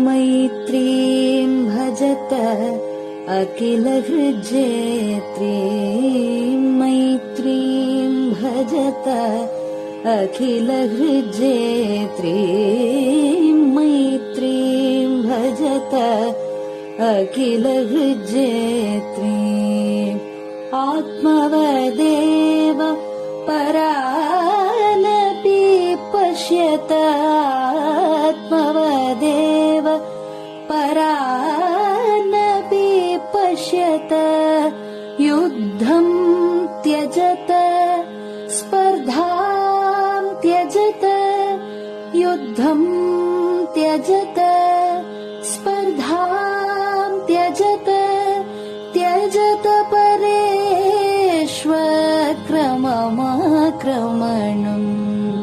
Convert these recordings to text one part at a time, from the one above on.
मैत्रीं भजत अखिलहृज्जेत्रीं, मैत्रीं भजत अखिलहृज्जेत्रीं, मैत्रीं भजत अखिलहृज्जेत्रीम्। आत्मवदेव परानपि पश्यत, आत्मवदेव परानपि पश्यत। युद्धं त्यजत स्पर्धां त्यजत, युद्धं त्यजत स्पर्धां त्यजत। त्यजत परेष्वक्रममाक्रमणम्,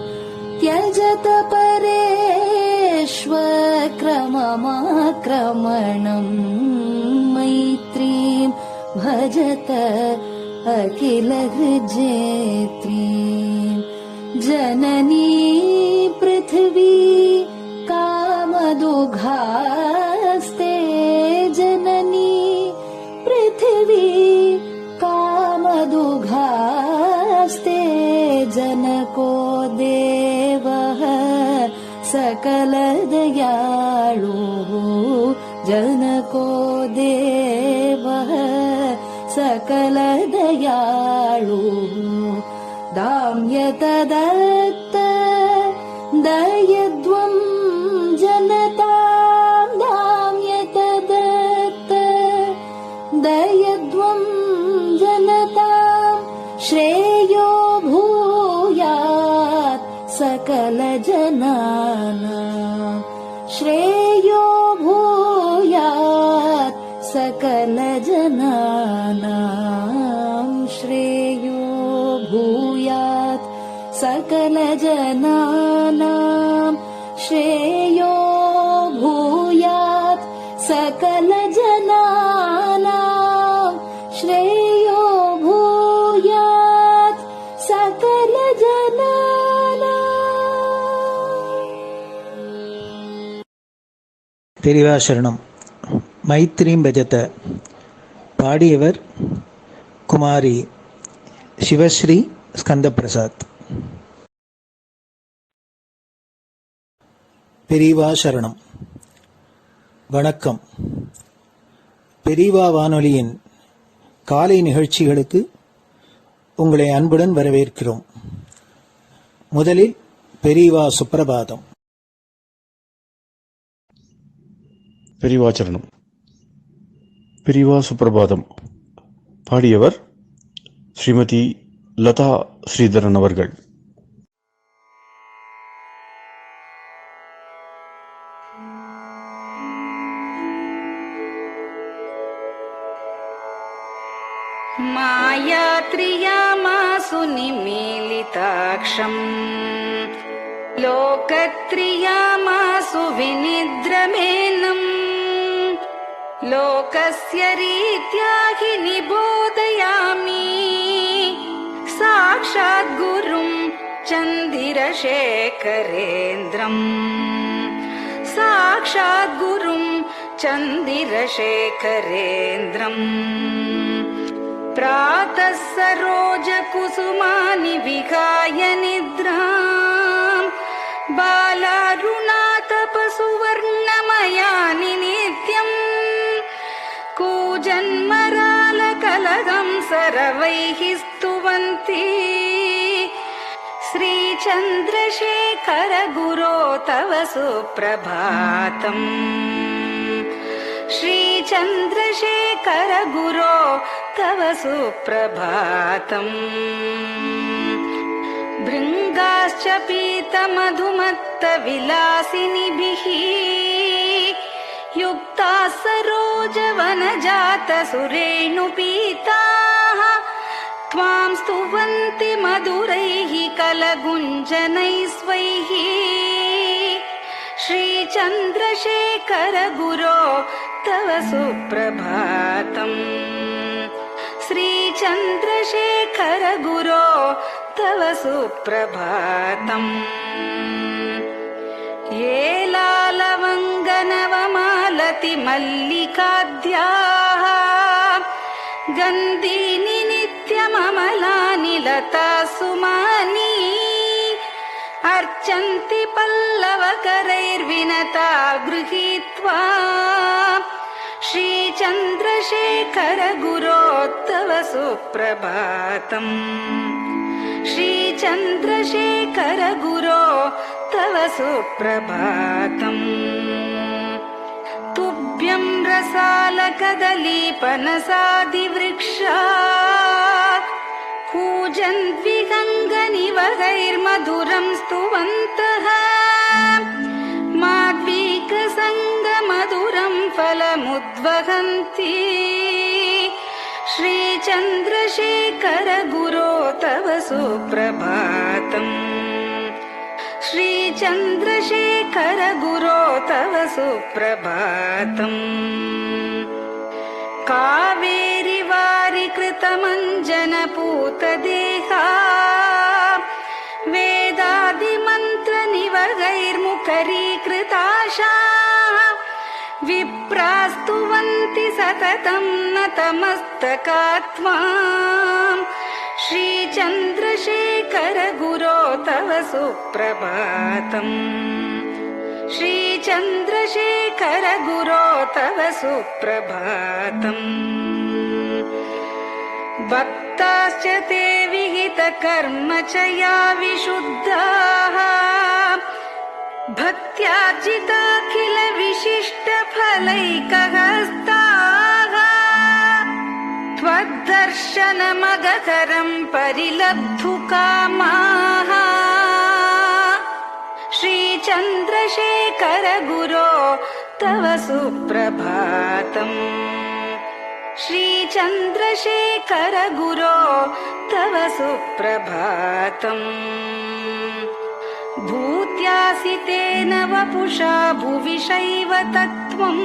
त्यजत परेष्वक्रममाक्रमणम्। मैत्रीं भजत अखिलहृज्जेत्रीं। जननी पृथिवी कामदुघास्ते, जननी पृथिवी कामदुघास्ते। जनको देवः सकलदयाळु, जनको देवः सकलदयाळु। दाम्यत दत्त दयध्वं जनतां, दाम्यत दत्त दयध्वं जनतां। श्रेयो भूयात् सकलजनानां, श्रेयो भूयात् सकलजनानां, श्रेयो भूयात् सकलजनानां, श्रेयो भूयात् सकलजनानां, श्रेयो भूयात् सकलजनानां। பெரியவா சரணம். மைத்ரீம் பஜத. பாடியவர் குமாரி சிவஸ்ரீ ஸ்கந்தபிரசாத். பெரியவா சரணம். வணக்கம். பெரியவா வானொலியின் காலை நிகழ்ச்சிகளுக்கு உங்களை அன்புடன் வரவேற்கிறோம். முதலில் பெரியவா சுப்பிரபாதம். பெரியவா சரணம். பெரியவா சுப்பிரபாதம். பாடியவர் ஸ்ரீமதி லதா ஸ்ரீதரன் அவர்கள். मायात्रियामासु निमीलिताक्षम्, लोकत्रियामासु विनिद्रमेनम्। लोकस्य रीत्या हि निबोधयामि, साक्षात् गुरुं चन्दिरशेखरेन्द्रम्, साक्षात् गुरुं चन्दिरशेखरेन्द्रम्। प्रातः सरोजकुसुमानि विहाय निद्राम्, बालारुणातपसुवर्णमयानि नित्यम्। कूजन्मरालकलहं सरवैः स्तुवन्ति, श्रीचन्द्रशेखर गुरो तव सुप्रभातम्, श्रीचन्द्रशेखर गुरो तव सुप्रभातम्। भृङ्गाश्च पीतमधुमत्तविलासिनिभिः युक्ताः सरोजवनजातसुरेणुपीताः, त्वां स्तुवन्ति मधुरैः कलगुञ्जनैः स्वैः। श्रीचन्द्रशेखर गुरो तव सुप्रभातम्, श्रीचन्द्रशेखर गुरो तव सुप्रभातम् ये लालवङ्गनवमालति मल्लिकाद्याः गन्धीनि नित्यममलानि लता सुमानि अर्चन्ति पल्लवकरैर्विनता गृहीत्वा श्रीचन्द्रशेखर गुरो तव सुप्रभातम् श्रीचन्द्रशेखर गुरो तव सुप्रभातम् तुभ्यं रसालकदलीपनसादिवृक्षा कूजन्विहङ्गनिवहैर्मधुरं स्तुवन्तः माद्वीकसङ्गमधुरं फलमुद्वहन्ति श्रीचन्द्रशेखर गुरो तव सुप्रभातम् श्रीचन्द्रशेखर गुरो तव सुप्रभातम् कावेरि वारिकृतमञ्जनपूतदेहा वेदादिमन्त्रनिवहैर्मुखरीकृताशा विप्रास्तुवन्ति सततं नतमस्तकात्माम् श्रीचन्द्रशेखर गुरो तव सुप्रभातम् श्रीचन्द्रशेखर गुरो तव सुप्रभातम् भक्ताश्च ते विहितकर्म च या विशुद्धाः भक्त्यार्जिताखिल विशिष्टफलैकहस्ताः त्वद्दर्शनमगकरं परिलब्धुकामाः श्रीचन्द्रशेखर गुरो तव सुप्रभातम् श्रीचन्द्रशेखर गुरो तव सुप्रभातम् भूत्यासितेन वपुषा भुविशैव तत्त्वम्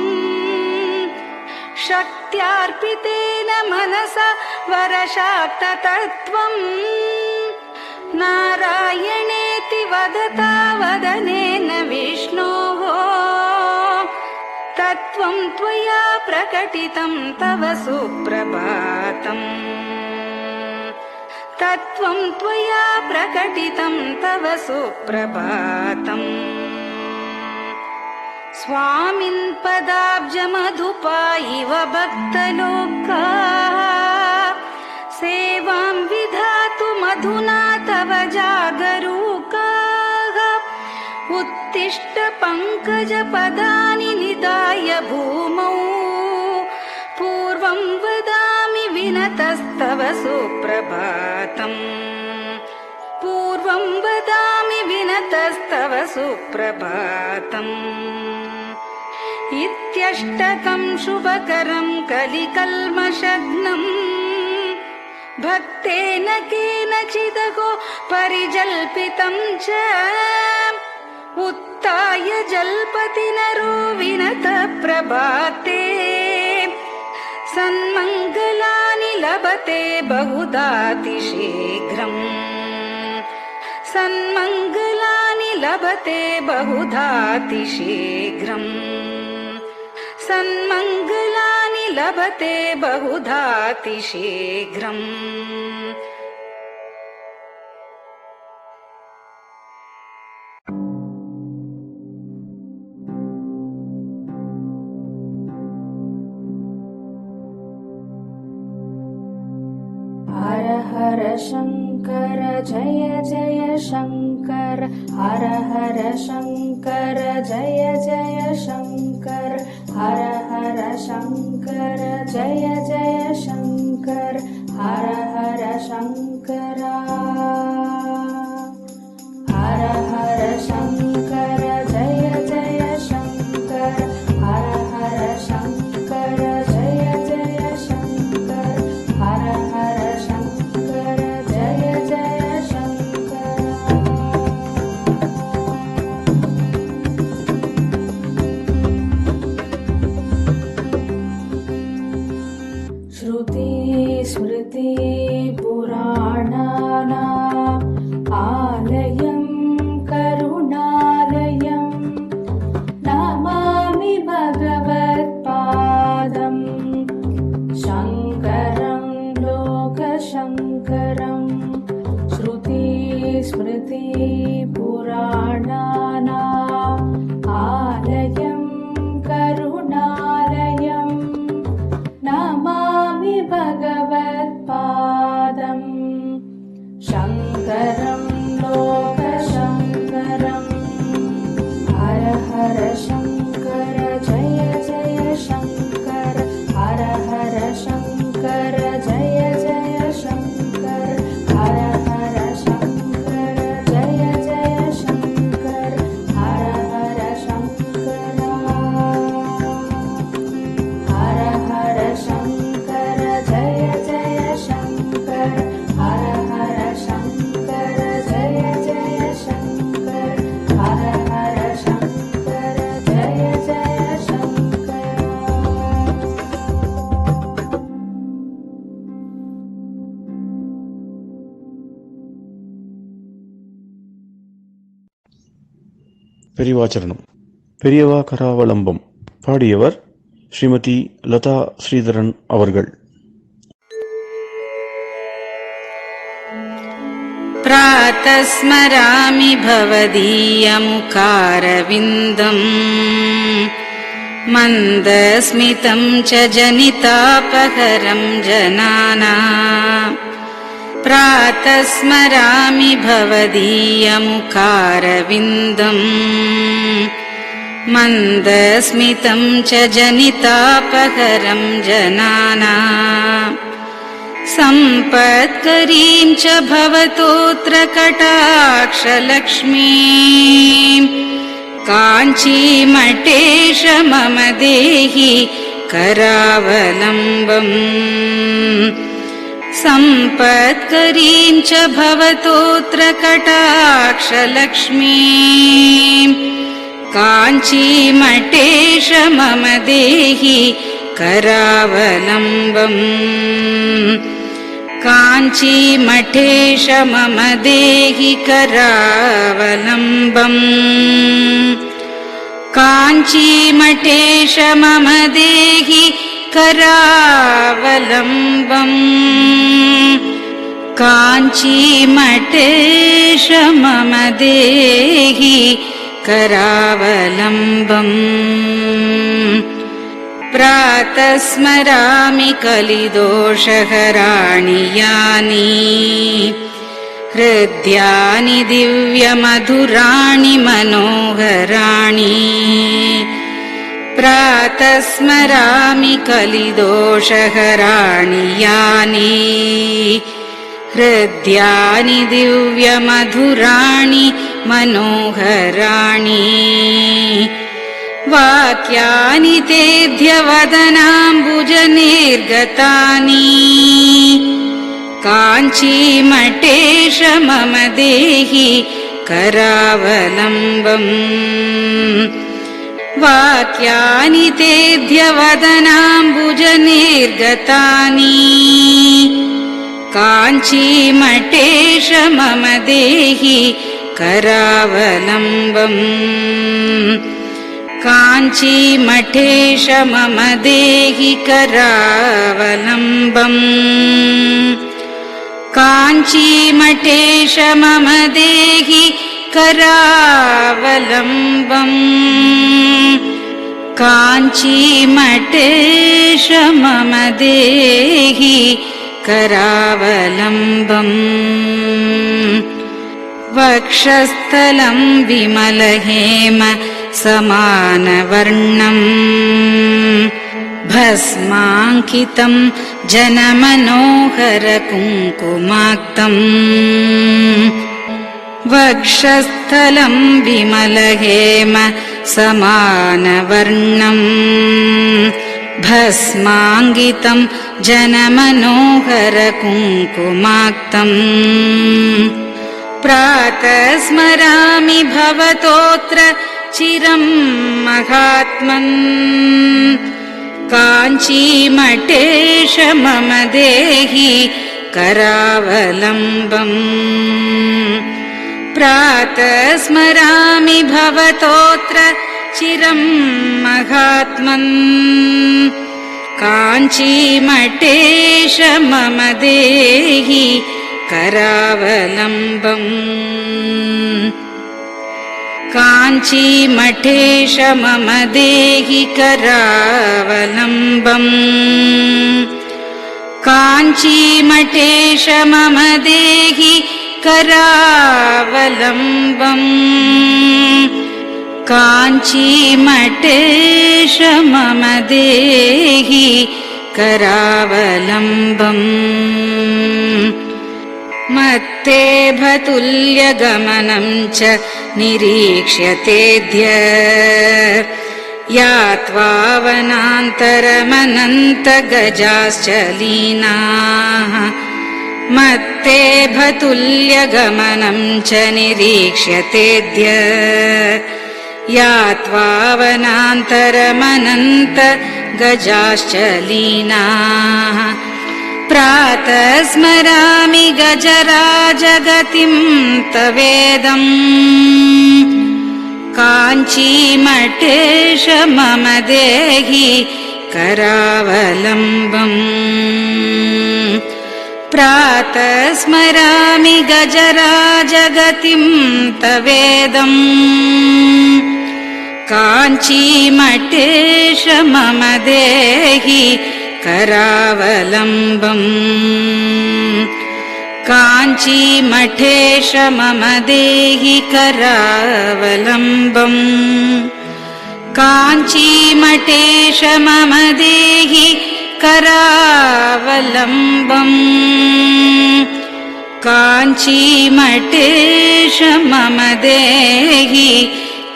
शक्त्यार्पितेन मनसा वरशाक्ततत्त्वम् नारायणेति वदता वदनेन विष्णोः तत्त्वं त्वया प्रकटितं तव सुप्रभातम् तत्त्वं त्वया प्रकटितं तव सुप्रभातम् स्वामिन् पदाब्जमधुपा इव भक्तलोकाः सेवां विधातुमधुना तव जागरूकाः उत्तिष्ठ पङ्कजपदानि निधाय भूमौ पूर्वं वदामि विनतस्तव सुप्रभातम् पूर्वं वदामि विनतस्तव सुप्रभातम् इत्यष्टकं शुभकरं कलिकल्मषघ्नम् भक्तेन केनचिदहो परिजल्पितं च उत्थाय जल्पति नरो विनत प्रभाते सन्मङ्गलानि लभते बहुधातिशीघ्रम् सन्मङ्गलानि लभते बहुधातिशीघ्रम् सन्मङ्गलानि लभते बहुधातिशीघ्रम् हर हर शङ्कर जय जय शङ्कर हर हर शङ्कर जय जय शङ्कर हर हर शङ्कर जय जय शङ्कर हर हर शङ्कर हर हर शङ्कर जय जय शङ्कर हर हर शङ्कर जय जय शङ्कर हर हर शङ्कर जय जय शङ्कर श्रुति स्मृति पुराणानाम् स्मृतिपुराणानाम् आलयं करुणालयं नमामि भगवत्पादम् शङ्करं लोकशङ्करम् हर हर शङ्कर जय जय शङ्कर हर हर शङ्कर जय जय शङ्कर हर हर शङ्कर जय जय शङ्कर हर हर शङ्कर हर हर शङ्कर जय जय शङ्कर हर हर शङ्कर जय जय शङ्कर हर हर शङ्कर जय जय शङ्कर பெரிவாச்சரணம். பெரியவா கராவலம்பம். பாடியவர் ஸ்ரீமதி லதா ஸ்ரீதரன் அவர்கள். प्रातः स्मरामि भवदीयमुखारविन्दम् मन्दस्मितं च जनितापहरं जनानाम् प्रातः स्मरामि भवदीयमुखारविन्दम् मन्दस्मितं च जनितापहरं जनानाम् सम्पत्करीं च भवतोऽत्र कटाक्षलक्ष्मीं काञ्चीमठेश मम देहि करावलम्बम् सम्पत्करीं च भवतोऽत्र कटाक्षलक्ष्मीं काञ्चीमठेश मम देहि करावलम्बम् काञ्चीमठेश मम देहि करावलम्बम् काञ्चीमठेश मम देहि करावलम्बम् काञ्चीमठेश मम देहि करावलम्बम् प्रातः स्मरामि कलिदोषहराणि यानि हृद्यानि दिव्यमधुराणि मनोहराणि प्रातः स्मरामि कलिदोषहराणि यानि हृद्यानि दिव्यमधुराणि मनोहराणि वाक्यानि तेऽध्यवदनाम्बुजनिर्गतानि काञ्चीमठेश मम देहि करावलम्बम् वाक्यानि तेऽध्यवदनाम्बुजनिर्गतानि काञ्चीमठेश मम देहि करावलम्बम् काञ्चीमठेश मम देहि करावलम्बम् काञ्चीमठेश मम देहि करावलम्बम् काञ्चीमठेश मम देहि करावलम्बम् वक्षस्थलं विमलहेम समानवर्णम् भस्माङ्कितं जनमनोहर कुङ्कुमाक्तम् वक्षस्थलं विमलहेम समानवर्णम् भस्माङ्कितं जनमनोहर कुङ्कुमाक्तम् प्रातः स्मरामि भवतोऽत्र चिरं महात्मन् काञ्चीमठेश मम देहि करावलम्बम् प्रातः स्मरामि भवतोऽत्र चिरं महात्मन् काञ्चीमठेश मम देहि करावलम्बम् काञ्चीमठेश मम देहि करावलम्बम् काञ्चीमठेश मम देहि करावलम्बम् काञ्चीमठेश मम देहि करावलम्बम् मत्तेभतुल्यगमनं च निरीक्ष्यतेऽद्य यात्वा वनान्तरमनन्तगजाश्च लीनाः मत्तेभतुल्यगमनं च निरीक्ष्यतेऽद्य यात्वा वनान्तरमनन्तगजाश्च लीनाः प्रातः स्मरामि गजराजगतिं तवेदम् काञ्चीमठेश मम देहि करावलम्बम् प्रातः स्मरामि गजराजगतिं तवेदम् काञ्चीमठेश मम देहि करावलम्बम् काञ्चीमठेश मम देहि करावलम्बम् काञ्चीमठेश मम देहि करावलम्बम् काञ्चीमठेश मम देहि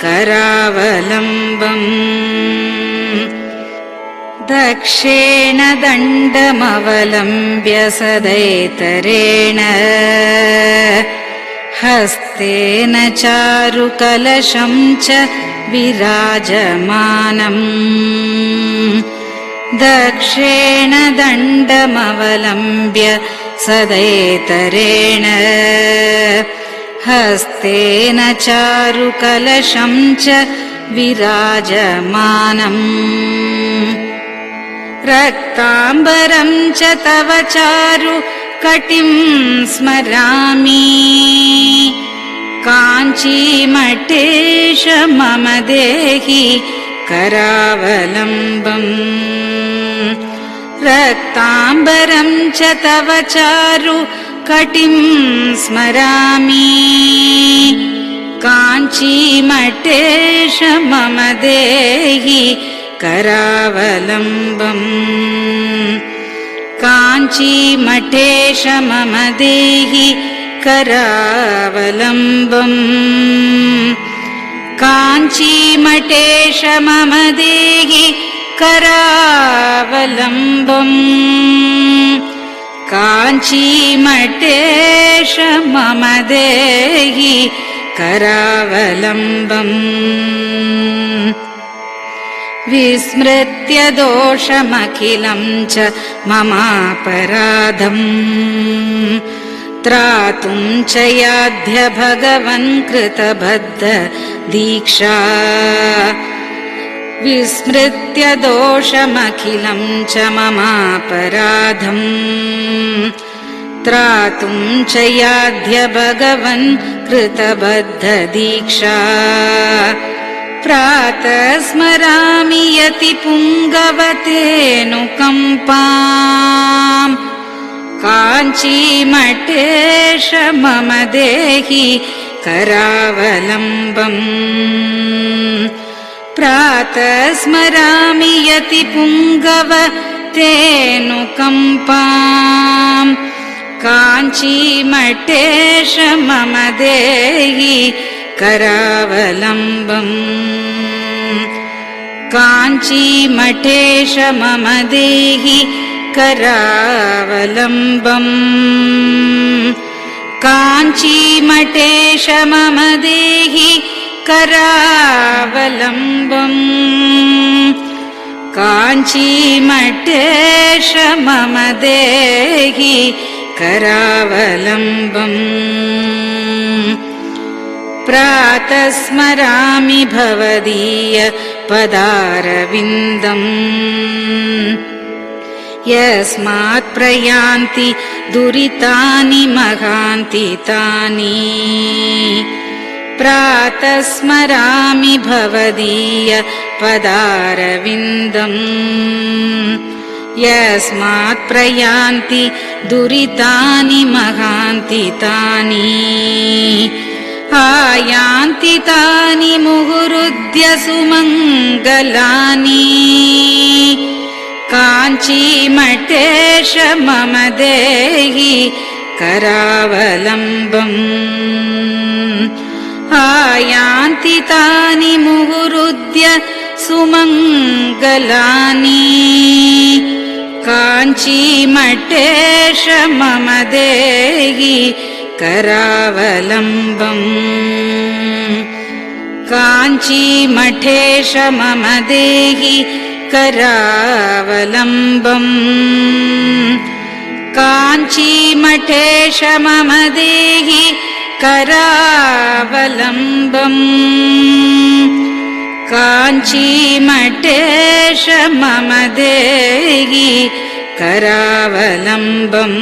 करावलम्बम् दक्षेण दण्डमवलम्ब्य सदैतरेण हस्तेन चारुकलशं च विराजमानम् दक्षेण दण्डमवलम्ब्य सदैतरेण हस्तेन चारुकलशं च विराजमानम् रक्ताम्बरं च तव चारु कटिं स्मरामि काञ्चीमठेश मम देहि करावलम्बम् रक्ताम्बरं च तव चारु कटिं स्मरामि काञ्चीमठेश मम देहि करावलम्बम् काञ्चीमठेश मम देहि करावलम्बम् काञ्चीमठेश मम देहि करावलम्बम् काञ्चीमठेश मम देहि करावलम्बम् विस्मृत्य दोषमखिलं च ममापराधम् त्रातुं च याध्य भगवन् कृतबद्ध दीक्षा विस्मृत्य दोषमखिलं च ममापराधम् त्रातुं च याध्य भगवन् कृतबद्ध दीक्षा प्रातः स्मरामि यतिपुङ्गवतेऽनुकम्पाम् काञ्चीमठेश मम देहि करावलम्बम् प्रातः स्मरामि यतिपुङ्गवतेऽनुकम्पाम् काञ्चीमठेश मम देहि करावलम्बम् काञ्चीमठेश मम देहि करावलम्बम् काञ्चीमठेश मम देहि करावलम्बम् काञ्चीमठेश मम देहि करावलम्बम् प्रातः स्मरामि भवदीय पदारविन्दम् यस्मात् प्रयान्ति दुरितानि महान्ति तानि प्रातः स्मरामि भवदीय पदारविन्दम् यस्मात् प्रयान्ति दुरितानि महान्ति तानि आयान्ति तानि मुहुरुद्य सुमङ्गलानि काञ्चीमठेश मम देहि करावलम्बम् आयान्ति तानि मुहुरुद्य सुमङ्गलानि काञ्चीमठेश मम देहि करावलम्बम् काञ्चीमठेश मम देहि करावलम्बम् काञ्चीमठेश मम देहि करावलम्बम् काञ्चीमठेश मम देहि करावलम्बम्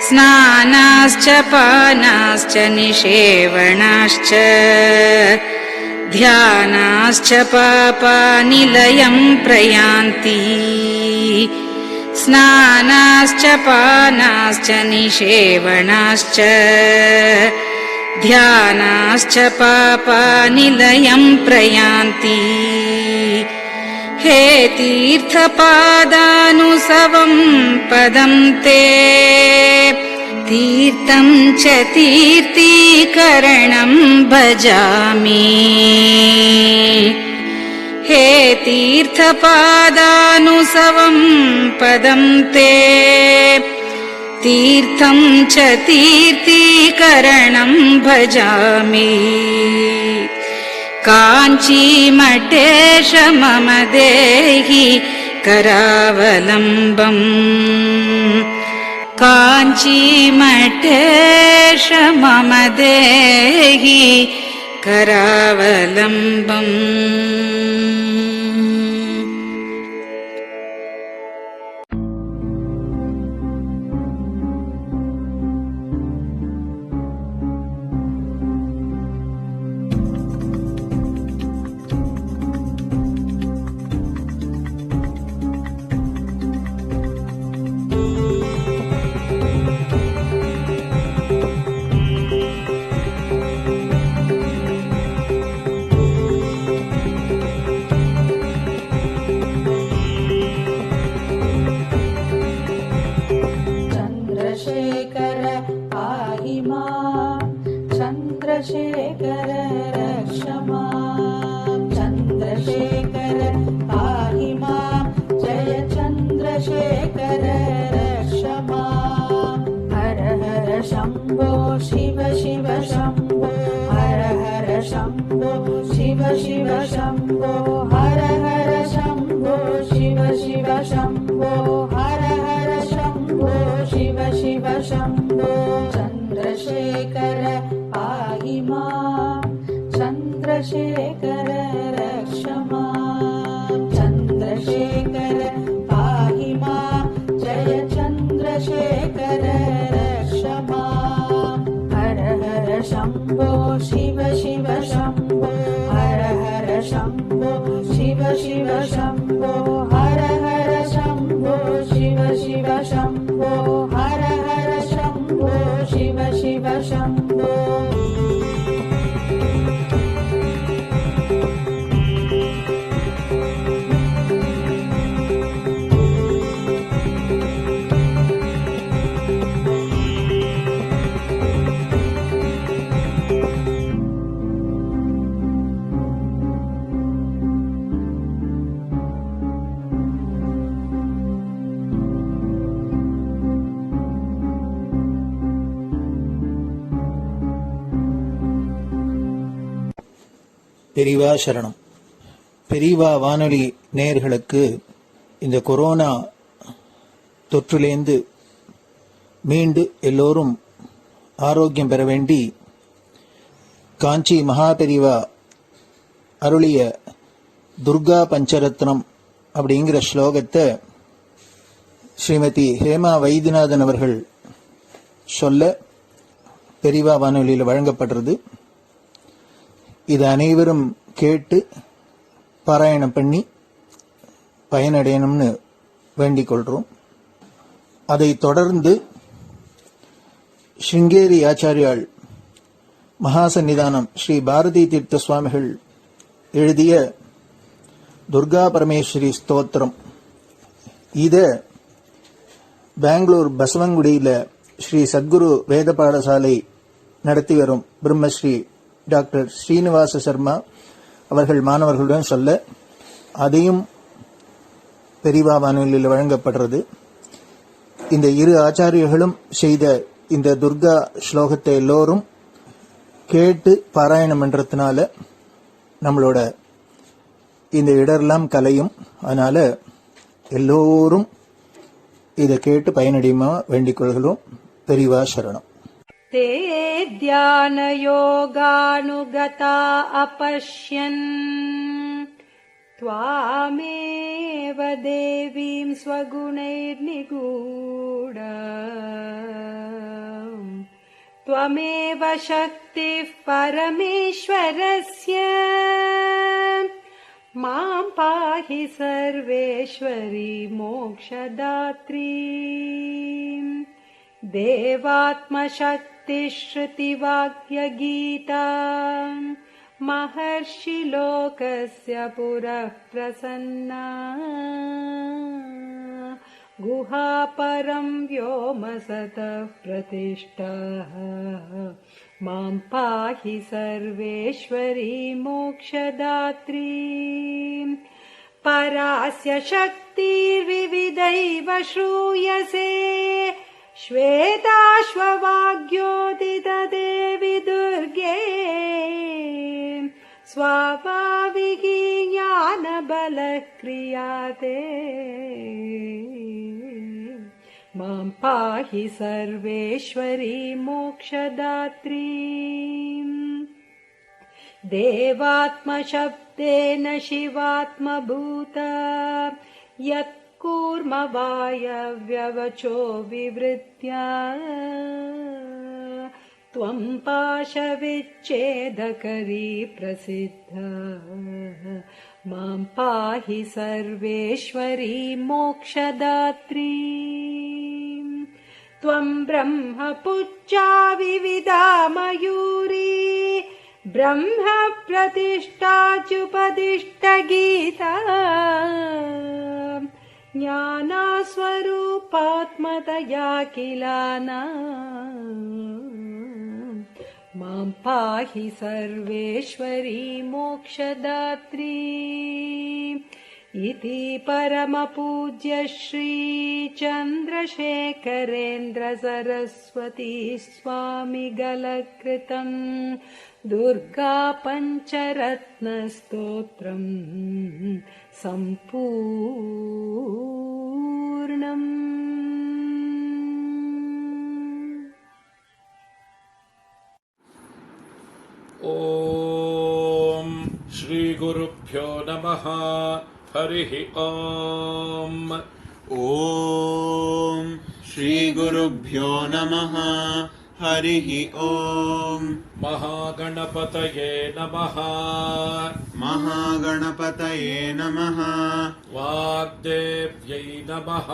स्नानाश्च पानाश्च निषेवणाश्च ध्यानाश्च पापानिलयं प्रयान्ति स्नानाश्च पानाश्च निषेवणाश्च ध्यानाश्च पापानिलयं प्रयान्ति हे तीर्थपादानुसवं पदं ते तीर्थं च तीर्थीकरणं भजामि हे तीर्थपादानुसवं पदं ते तीर्थं च तीर्थीकरणं भजामि काञ्चीमठेश मम देहि करावलम्बम् काञ्चीमठेश मम देहि करावलम्बम् चन्द्रशेखर रक्ष मां चन्द्रशेखर पाहि मां जय चन्द्रशेखर रक्ष मां हर हर शम्भो शिव शिव शम्भो हर हर शम्भो शिव शिव शम्भो हर हर शम्भो शिव शिव शम्भो हर हर शम्भो शिव शिव शम्भो चन्द्रशेखर पाहि मां चन्द्रशेखर रक्ष मां चन्द्रशेखर पाहि मां जय चन्द्रशेखर रक्ष मां हर हर शम्भो शिव शिव शम्भो हर हर शम्भो शिव शिव शम्भो हर हर शम्भो शिव शिव शम्भो हर हर शम्भो शिव शिव शम्भो பெரியவா சரணம். பெரியவா வானொலி நேயர்களுக்கு இந்த கொரோனா தொற்றிலேந்து மீண்டு எல்லோரும் ஆரோக்கியம் பெற வேண்டி காஞ்சி மகாபெரிவா அருளிய துர்கா பஞ்சரத்னம் அப்படிங்கிற ஸ்லோகத்தை ஸ்ரீமதி ஹேமா வைத்தியநாதன் அவர்கள் சொல்ல பெரிவா வானொலியில் வழங்கப்படுறது. இது அனைவரும் கேட்டு பாராயணம் பண்ணி பயனடையணும்னு வேண்டிக் கொள்றோம். அதை தொடர்ந்து ஸ்ருங்கேரி ஆச்சாரியாள் மகாசன்னிதானம் ஸ்ரீ பாரதி தீர்த்த சுவாமிகள் எழுதிய துர்கா பரமேஸ்வரி ஸ்தோத்திரம், இத பெங்களூர் பசவங்குடியில ஸ்ரீ சத்குரு வேத பாடசாலை நடத்தி வரும் பிரம்மஸ்ரீ டாக்டர் ஸ்ரீனிவாச சர்மா அவர்கள் மாணவர்களுடன் சொல்ல, அதையும் பெரிவா வானொலியில் வழங்கப்படுறது. இந்த இரு ஆச்சாரியர்களும் செய்த இந்த துர்கா ஸ்லோகத்தை எல்லோரும் கேட்டு பாராயணம் பண்றதுனால நம்மளோட இந்த இடரெல்லாம் கலையும். அதனால எல்லோரும் இதை கேட்டு பயனடையுமா வேண்டிக் கொள்கிறோம். பெரிவா சரணம். ते ध्यानयोगानुगता अपश्यन् त्वामेव देवीं स्वगुणैर्निगूढ त्वमेव शक्तिः परमेश्वरस्य मां पाहि सर्वेश्वरी मोक्षदात्री देवात्मशक्तिश्रुतिवाक्यगीता महर्षिलोकस्य पुरः प्रसन्ना गुहापरं व्योमसतः प्रतिष्ठा मां पाहि सर्वेश्वरी मोक्षदात्री परास्य शक्तिर्विविधैव श्रूयसे श्वेताश्ववाग्योदितदेवि दुर्गे स्वाभाविकी ज्ञानबलः क्रियाते मां पाहि सर्वेश्वरी मोक्षदात्री देवात्मशब्देन शिवात्मभूता यत् कूर्मवायव्यवचो विवृत्या त्वं पाशविच्छेदकरी प्रसिद्धा मां पाहि सर्वेश्वरी मोक्षदात्री त्वं ब्रह्मपुच्छा विविधा मयूरी ब्रह्म प्रतिष्ठाच्युपदिष्टगीता ज्ञानस्वरूपात्मतया किलाना मां पाहि सर्वेश्वरी मोक्षदात्री इति परमपूज्य श्री चन्द्रशेखरेन्द्र सरस्वती स्वामिगलकृतं दुर्गा पञ्चरत्नस्तोत्रम् सम्पूर्णम्। ॐ श्रीगुरुभ्यो नमः। हरिः ॐ। ॐ श्रीगुरुभ्यो नमः। हरिः ॐ। महागणपतये नमः। महागणपतये नमः। वाग्देव्यै नमः।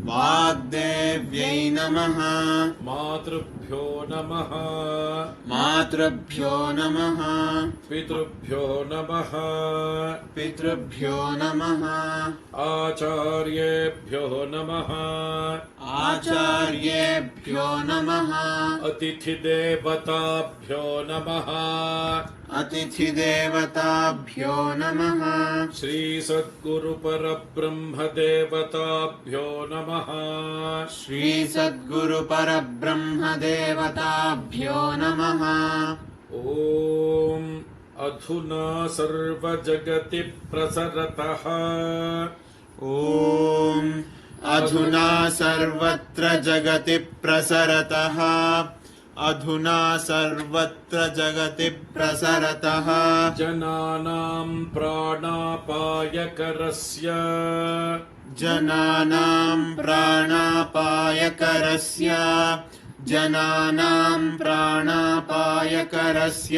वाग्देव्यै नमः। मातृभ्यो नमः। मातृभ्यो नमः। पितृभ्यो नमः। पितृभ्यो नमः। आचार्येभ्यो नमः। आचार्येभ्यो नमः। अतिथिदेवताभ्यो नमः। अतिथिदेवताभ्यो नमः। श्रीसद्गुरुपरब्रह्मदेवताभ्यो नमः। श्रीसद्गुरुपरब्रह्मदेवताभ्यो नमः। ॐ अधुना सर्वजगति प्रसरतः। ॐ अधुना सर्वत्र जगति प्रसरतः। अधुना सर्वत्र जगति प्रसरतः। जनानां प्राणापायकरस्य। जनानां प्राणापायकरस्य। जनानां प्राणापायकरस्य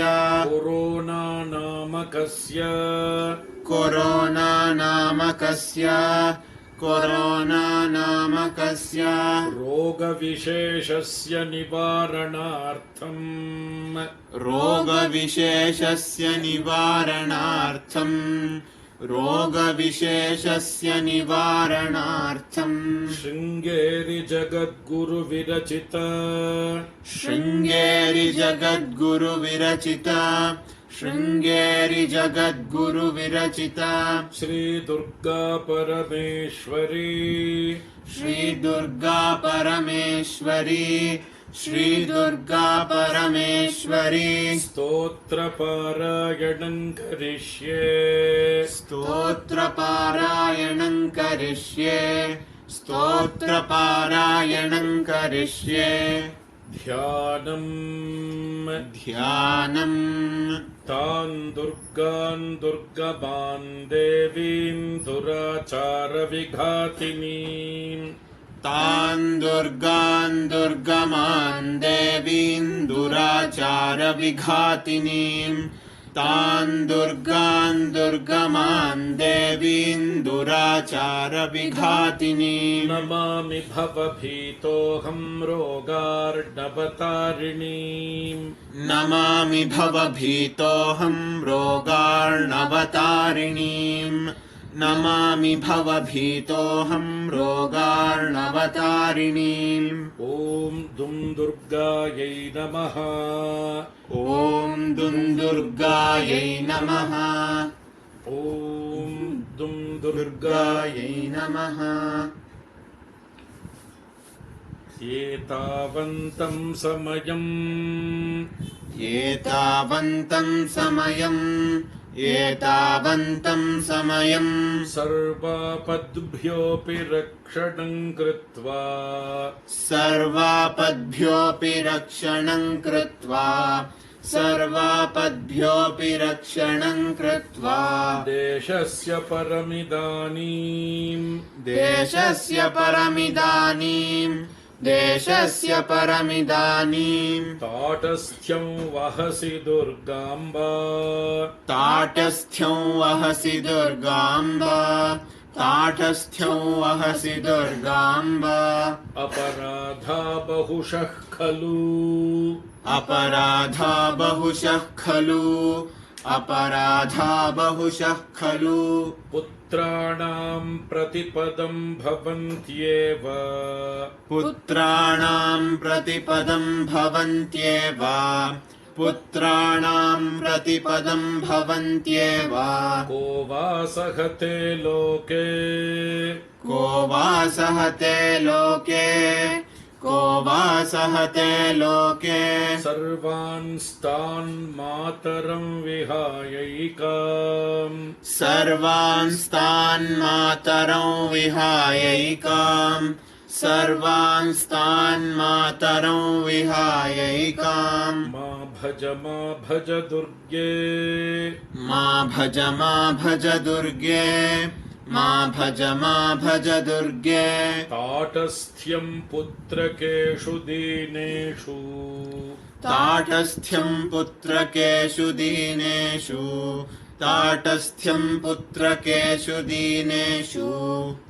कोरोना नामकस्य रोगविशेषस्य निवारणार्थं शृङ्गेरि जगद्गुरुविरचिता श्री दुर्गा परमेश्वरी स्तोत्रपारायणं करिष्ये ध्यानं तान् दुर्गान् दुर्गमान् देवीं दुराचारविघातिनीं नमामि भवभीतोऽहं रोगार्णवतारिणीम् ॐ दुं दुर्गायै नमः एतावन्तं समयं सर्वापद्भ्योऽपि रक्षणं कृत्वा देशस्य परमिदानीं ताटस्थ्यं वहसि दुर्गाम्बा अपराधा बहुशः खलु पुत्राणां प्रतिपदं भवन्त्येव को वा सहते लोके सर्वांस्तान् मातरं विहायैकाम् मा भज दुर्गे ताटस्थ्यं पुत्रकेषु दीनेषु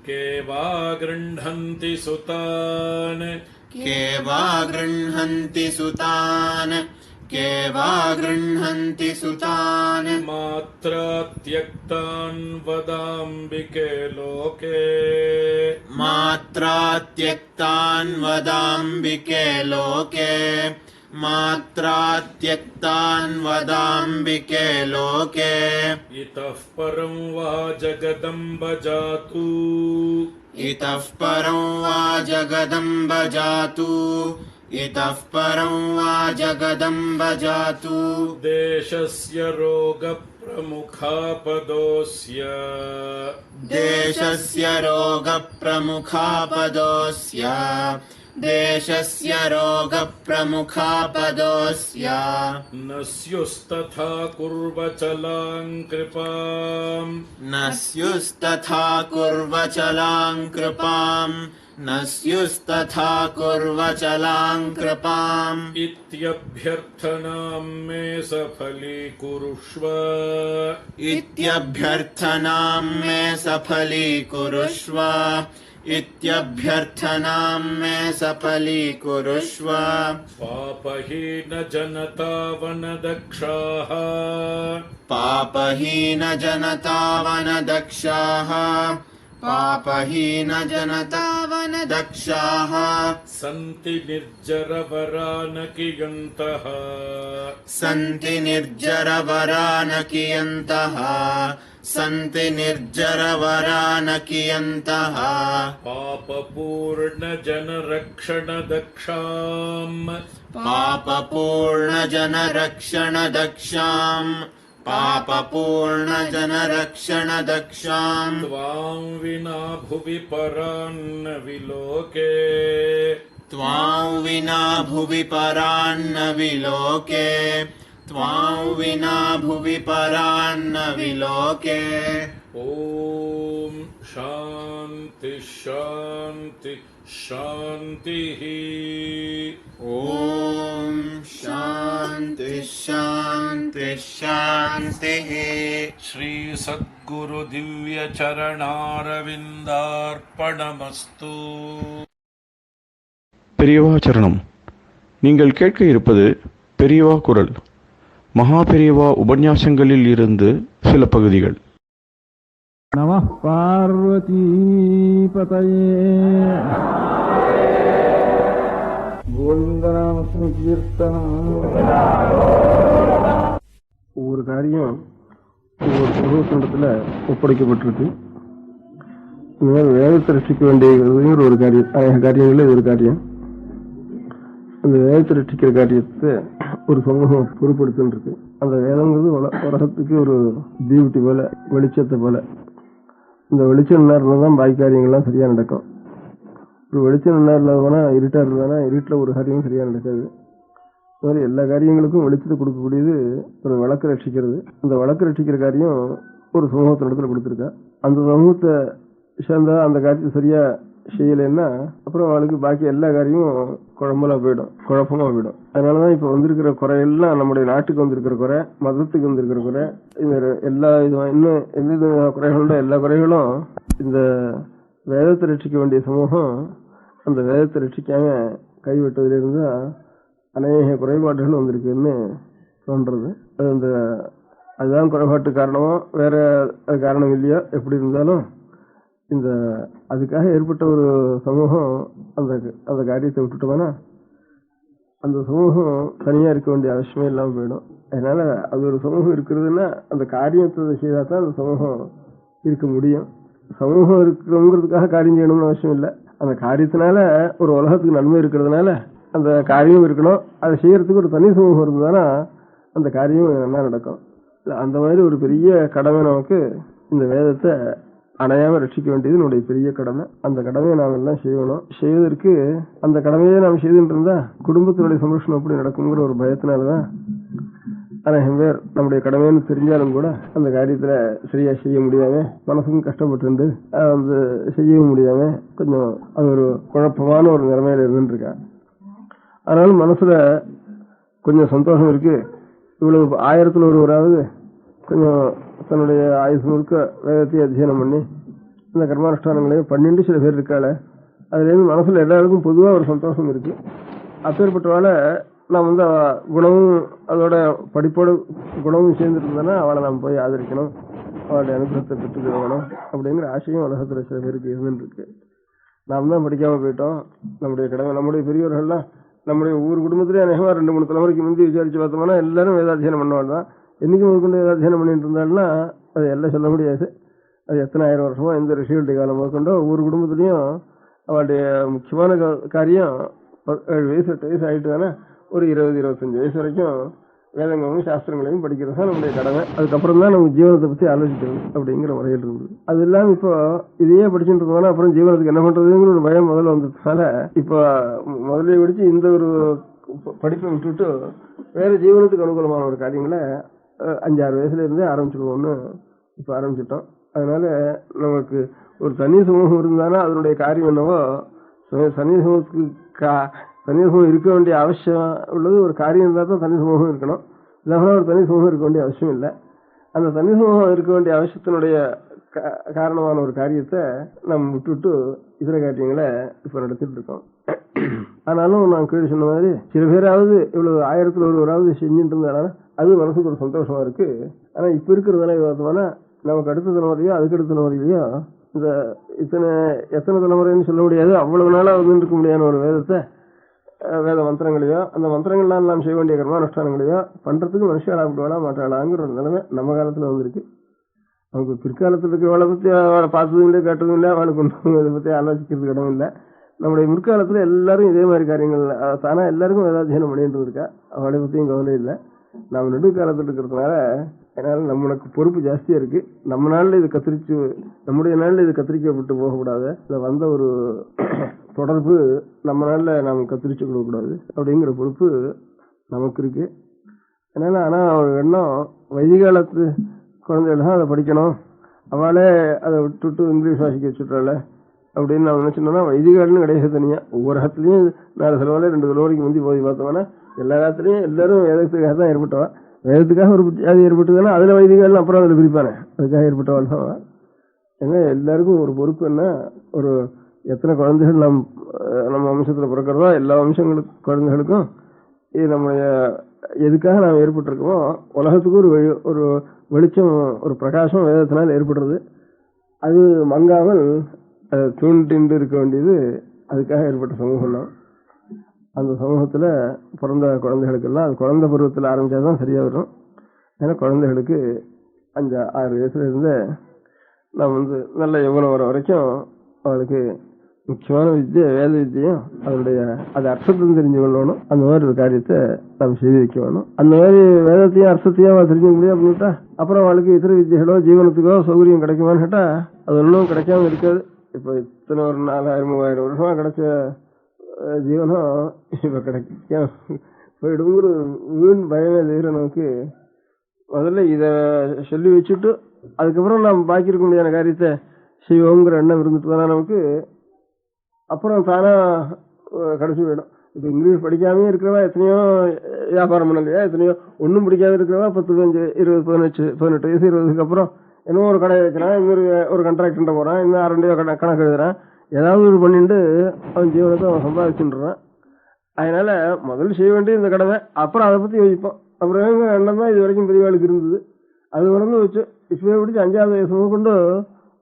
के वा गृह्णन्ति सुतान् मात्रा त्यक्तान् वदाम्बिके लोके इतः परं वा जगदम्ब जातु देशस्य रोगप्रमुखापदोऽस्य न स्युस्तथा कुर्वचलां कृपाम् न स्युस्तथा कुर्वचलां कृपाम् इत्यभ्यर्थनां मे सफलीकुरुष्व इत्यभ्यर्थनां मे सफलीकुरुष्व इत्यभ्यर्थनां मे सफलीकुरुष्व पापहीन जनता वनदक्षाः पापहीन जनता वनदक्षाः पापहीन जनता वनदक्षाः सन्ति निर्जरवरानकियन्तः सन्ति निर्जरवरानकियन्तः सन्ति निर्जरवरानकियन्तः पापपूर्णजनरक्षणदक्षाम् पापपूर्णजनरक्षणदक्षाम् पापपूर्णजनरक्षणदक्षाम् त्वां विना भुवि परान्न विलोके त्वां विना भुवि परान्न विलोके त्वां विना भुवि परान्न विलोके ॐ शान्ति शान्ति शान्तिः ॐ शान्ति शान्ति शान्तिः श्री सद्गुरु दिव्य चरणारविन्दार्पणमस्तु பெரியவா சரணம். நீங்கள் கேட்க இருப்பது பெரியவா குரல். மகா பெரியவா உபன்யாசங்களில் இருந்து சில பகுதிகள். நம பார்வதி பதயே கோவிந்தநாம சங்கீர்த்தனம். ஒவ்வொரு காரியம் ஒவ்வொரு சமூகத்திடத்துல ஒப்படைக்கப்பட்டிருக்கு. இந்த மாதிரி வேதத்தை ரட்சிக்க வேண்டிய ஒரு காரியம், அநேக காரியங்களில் இது ஒரு காரியம். அந்த வேதத்தை ரட்சிக்கிற காரியத்தை ஒரு சமூகம் பொறுப்படுத்தின்னு இருக்கு. அந்த வேதங்கிறது உலகத்துக்கு ஒரு தீவுட்டி போல, வெளிச்சத்தை போல. இந்த வெளிச்சம் நேரம் தான் பாக்கி காரியங்கள்லாம் சரியா நடக்கும். ஒரு வெளிச்சம் நேரம் இல்லாதவனா இருட்டா இருந்தானா இருட்டில் ஒரு காரியமும் சரியா நடக்காது. இந்த மாதிரி எல்லா காரியங்களுக்கும் வெளிச்சத்தை கொடுக்கக்கூடியது ஒரு விளக்கு ரட்சிக்கிறது. அந்த விளக்கு ரட்சிக்கிற காரியம் ஒரு சமூகத்தினிடத்துல கொடுத்துருக்கா. அந்த சமூகத்தை சேர்ந்தா அந்த காரியத்தை சரியா செய்யலைன்னா அப்புறம் அவளுக்கு பாக்கி எல்லா காரியமும் குழப்பமா போயிடும். அதனாலதான் இப்ப வந்திருக்கிற குறையெல்லாம் நம்முடைய நாட்டுக்கு வந்திருக்கிற குறை, மதத்துக்கு வந்திருக்கிற குறை, இந்த எல்லா இன்னும் எந்த குறைகளோட எல்லா குறைகளும் இந்த வேதத்தை ரட்சிக்க வேண்டிய சமூகம் அந்த வேதத்தை ரட்சிக்காம கைவிட்டதிலிருந்து அநேக குறைபாடுகள் வந்திருக்குன்னு தோன்றது. அதுதான் குறைபாட்டு காரணமோ வேற காரணம் இல்லையோ, எப்படி இருந்தாலும் இந்த அதுக்காக ஏற்பட்ட ஒரு சமூகம் அந்த காரியத்தை விட்டுட்டோம்னா அந்த சமூகம் தனியா இருக்க வேண்டிய அவசியமே இல்லாமல் போயிடும். அதனால அது ஒரு சமூகம் இருக்கிறதுன்னா அந்த காரியத்தை செய்தா தான் அந்த சமூகம் இருக்க முடியும். சமூகம் இருக்கிறவங்கிறதுக்காக காரியம் செய்யணும்னு அவசியம் இல்லை. அந்த காரியத்தினால ஒரு உலகத்துக்கு நன்மை இருக்கிறதுனால அந்த காரியம் இருக்கணும். அதை செய்யறதுக்கு ஒரு தனி சமூகம் இருந்ததுன்னா அந்த காரியம் நல்லா நடக்கும். அந்த மாதிரி ஒரு பெரிய கடமை நமக்கு இந்த வேதத்தை அணையாம ரட்சிக்க வேண்டியது நம்முடைய பெரிய கடமை. அந்த கடமையை நாம் எல்லாம் செய்யணும். செய்வதற்கு அந்த கடமையை நாம் செய்துட்டு இருந்தா குடும்பத்தினுடைய சந்தோஷம் எப்படி நடக்குங்கிற ஒரு பயத்தினாலதான் அநேகம் பேர் நம்முடைய கடமைன்னு தெரிஞ்சாலும் கூட அந்த காரியத்துல சரியா செய்ய முடியாம மனசுக்கும் கஷ்டப்பட்டு செய்யவும் முடியாம கொஞ்சம் அது ஒரு குழப்பமான ஒரு நிலைமையில இருந்துருக்கா. அதனால மனசுல கொஞ்சம் சந்தோஷம் இருக்கு. இவ்வளவு 1000ல் ஒருவராவது கொஞ்சம் தன்னுடைய ஆயுசு முழுக்க வேதத்தை அத்தியனம் பண்ணி இந்த கர்மானுஷ்டானங்களையும் பண்ணிட்டு சில பேர் இருக்காள. அதுல இருந்து மனசுல எல்லாருக்கும் பொதுவா ஒரு சந்தோஷம் இருக்கு. அப்பேற்பட்டவால நாம் குணமும் அதோட படிப்போட குணமும் சேர்ந்துட்டு இருந்தோன்னா அவளை நாம் போய் ஆதரிக்கணும், அவளுடைய அனுகிரகத்தை பெற்றுக்கணும் அப்படிங்கிற ஆசையும் உலகத்துல சில பேருக்கு இருந்துட்டு இருக்கு. நாம் தான் படிக்காம போயிட்டோம். நம்முடைய கடமை நம்முடைய பெரியவர்கள்லாம் நம்முடைய ஒவ்வொரு குடும்பத்திலேயே அநேகமா 2-3 தலைமுறைக்கு முந்தி விசாரிச்சு பார்த்தோம்னா எல்லாரும் வேதாத்தியனம் பண்ணுவாள் தான். என்னைக்கு முதற்கொண்டு வேதாத்தியனம் பண்ணிட்டு இருந்தாள்னா அது எல்லாம் சொல்ல முடியாது. அது எத்தனை 1000 வருஷமா எந்த ரிஷிகளுடைய காலம் முதற்கொண்டோ ஒவ்வொரு குடும்பத்திலையும் அவளுடைய முக்கியமான காரியம் 7 வயசு 8 வயசு ஆயிட்டு தானே ஒரு 20-25 வயசு வரைக்கும் வேதங்களையும் சாஸ்திரங்களையும் படிக்கிறது தான் நம்முடைய கடமை. அதுக்கப்புறம் தான் நம்ம ஜீவனத்தை பத்தி ஆலோசிக்கணும் அப்படிங்கிற முறையில் இருந்தது. அது இல்லாம இப்போ இதையே படிச்சுட்டு இருந்தோம்னா அப்புறம் ஜீவனத்துக்கு என்ன பண்றதுங்கிற ஒரு பயம் முதல்ல வந்ததுனால இப்போ முதல்ல படிச்சு இந்த ஒரு படிப்பை விட்டுட்டு வேற ஜீவனத்துக்கு அனுகூலமான ஒரு காரியங்களை 5-6 வயசுல இருந்தே ஆரம்பிச்சிடுவோம்னு இப்ப ஆரம்பிச்சிட்டோம். அதனால நமக்கு ஒரு தனி சமூகம் இருந்தாலும் அதனுடைய காரியம் என்னவோ தனி சமூகம் இருக்க வேண்டிய அவசியம் உள்ளது. ஒரு காரியம் இருந்தால் தான் தனி சமூகம் இருக்கணும், இல்லாமல் ஒரு தனி சமூகம் இருக்க வேண்டிய அவசியம் இல்லை. அந்த தனி சமூகம் இருக்க வேண்டிய அவசியத்தினுடைய காரணமான ஒரு காரியத்தை நம்ம விட்டுவிட்டு இதர காரியங்களை இப்ப நடத்திட்டு இருக்கோம். ஆனாலும் நான் கீழே சொன்ன மாதிரி சில பேராவது இவ்வளவு 1000ல் ஒருவராவது செஞ்சுட்டு இருந்தாலும் அது மனசுக்கு ஒரு சந்தோஷமா இருக்கு. ஆனா இப்ப இருக்கிறதுனால பார்த்தோம்னா நமக்கு அடுத்த தலைமுறையோ அதுக்கு அடுத்த தலைமுறையிலையோ இந்த எத்தனை தலைமுறைன்னு சொல்ல முடியாது, அவ்வளவு நாளா வந்து இருக்க முடியாத ஒரு வேத மந்திரங்களையோ அந்த மந்திரங்கள்லாம் நாம் செய்ய வேண்டிய கர்மானுஷ்டானங்களையோ பண்றதுக்கு மனுஷாளா விடுவாளா மாட்டாளாங்கிற ஒரு நிலைமை நம்ம காலத்துல வந்திருக்கு. அவங்க பிற்காலத்தில் இருக்கிறவளை பத்தி அவளை பார்த்ததும் இல்லை கேட்டதும் இல்லை, அவளுக்கு ஒன்றும் இதை பத்தி ஆலோசிக்கிறதுக்கு இடம் இல்லை. நம்முடைய முற்காலத்துல எல்லாரும் இதே மாதிரி காரியங்கள் தானா எல்லாருக்கும் வேதாத்தியனம் பண்ணிட்டு இருக்கா, அவளை பத்தியும் கவலை இல்லை. நம்ம நடுக்காலத்தில் இருக்கிறதுனால அதனால நம்மளுக்கு பொறுப்பு ஜாஸ்தியா இருக்கு. நம்ம நாள்ல இது நம்முடைய நாள்ல இது கத்திரிக்கப்பட்டு போகக்கூடாது, இதை வந்த ஒரு தொடர்பு நம்ம நாள்ல நாம் கத்திரிச்சு கொடுக்கக்கூடாது அப்படிங்கிற பொறுப்பு நமக்கு இருக்கு. அதனால ஆனா ஒரு எண்ணம் வைதிகாலத்து குழந்தைகள் தான் அதை படிக்கணும், அவளே அதை விட்டுட்டு இங்கிலீஷ் வாசிக்க வச்சுட்டால அப்படின்னு நான் நினைச்சோம்னா வைதிகால்னு கிடையாது. தனியா ஒவ்வொரு இடத்துலயும் 4 தலைவரை 2 தலைவரைக்கு முந்தி போய் பார்த்தோம்னா எல்லா இடத்துலயும் எல்லாரும் வேதத்துக்காக தான் ஏற்பட்டவா. வேதத்துக்காக ஒரு ஜாதி ஏற்பட்டதுன்னா அதுல வைதிகால் அப்புறம் அதுல பிரிப்பானே, அதுக்காக ஏற்பட்டவாள் தான். ஏன்னா எல்லாருக்கும் ஒரு பொறுப்பு என்ன, ஒரு எத்தனை குழந்தைகள் நம்ம வம்சத்துல பிறக்கிறதோ எல்லா குழந்தைகளுக்கும் இது நம்ம எதுக்காக நாம் ஏற்பட்டிருக்கோமோ உலகத்துக்கு ஒரு வெளிச்சம் ஒரு பிரகாசம் வேதத்தினால் ஏற்படுறது. அது மங்காமல் அதை தூண்டிண்டு இருக்க வேண்டியது அதுக்காக ஏற்பட்ட சமூகம் தான். அந்த சமூகத்துல பிறந்த குழந்தைகளுக்கெல்லாம் அது குழந்தை பருவத்தில் ஆரம்பிச்சாதான் சரியா வரும். ஏன்னா குழந்தைகளுக்கு 5-6 வயசுல இருந்து நாம் நல்ல யௌவனம் வர வரைக்கும் அவளுக்கு முக்கியமான வித்தியை வேத வித்தியும் அது அர்த்தத்தையும் தெரிஞ்சு கொள்ளணும். அந்த மாதிரி ஒரு காரியத்தை நாம் செய்து வைக்க வேணும். அந்த மாதிரி வேதத்தையும் அர்த்தத்தையும் அவள் தெரிஞ்சுக்க முடியும் அப்படின்ட்டா அப்புறம் அவளுக்கு இதர வித்தியகளோ ஜீவனத்துக்கோ சௌகரியம் கிடைக்குமான்னு கேட்டா அது ஒன்றும் கிடைக்காம இருக்காது. இப்ப இத்தனை ஒரு 4000-3000 வருஷமா கிடைச்ச ஜீவனம் இப்ப கிடைக்க போயிடுங்கிற வீண் பயமே தவிர நமக்கு முதல்ல இத சொல்லி வச்சுட்டு அதுக்கப்புறம் நாம் பாக்கி இருக்க முடியாத காரியத்தை செய்வோங்கிற எண்ணம் இருந்துட்டு தானே நமக்கு அப்புறம் தானா கடைசி போயிடும். இப்ப இங்கிலீஷ் படிக்காமே இருக்கிறவா எத்தனையோ வியாபாரம் பண்ணலையா, எத்தனையோ ஒன்னும் பிடிக்காம இருக்கிறவா 10, 15, 20, 18 வயசு 20க்கு அப்புறம் இன்னும் ஒரு கடை வைக்கிறான், ஒரு கான்ட்ராக்ட் போறான், இன்னும் 2 கணக்கு எழுதுறான், ஏதாவது ஒரு பண்ணிட்டு அவன் ஜீவனத்தை அவன் சம்பாதிச்சுன்றான். அதனால முதல்ல செய்ய வேண்டிய இந்த கடமை, அப்புறம் அதை பத்தி யோசிப்போம். அப்புறம் எண்ணம் தான் இது வரைக்கும் பெரியவாளுக்கு இருந்தது, அது வளர்ந்து வச்சு இப்பவே பிடிச்சி 5வது வயசு கொண்டு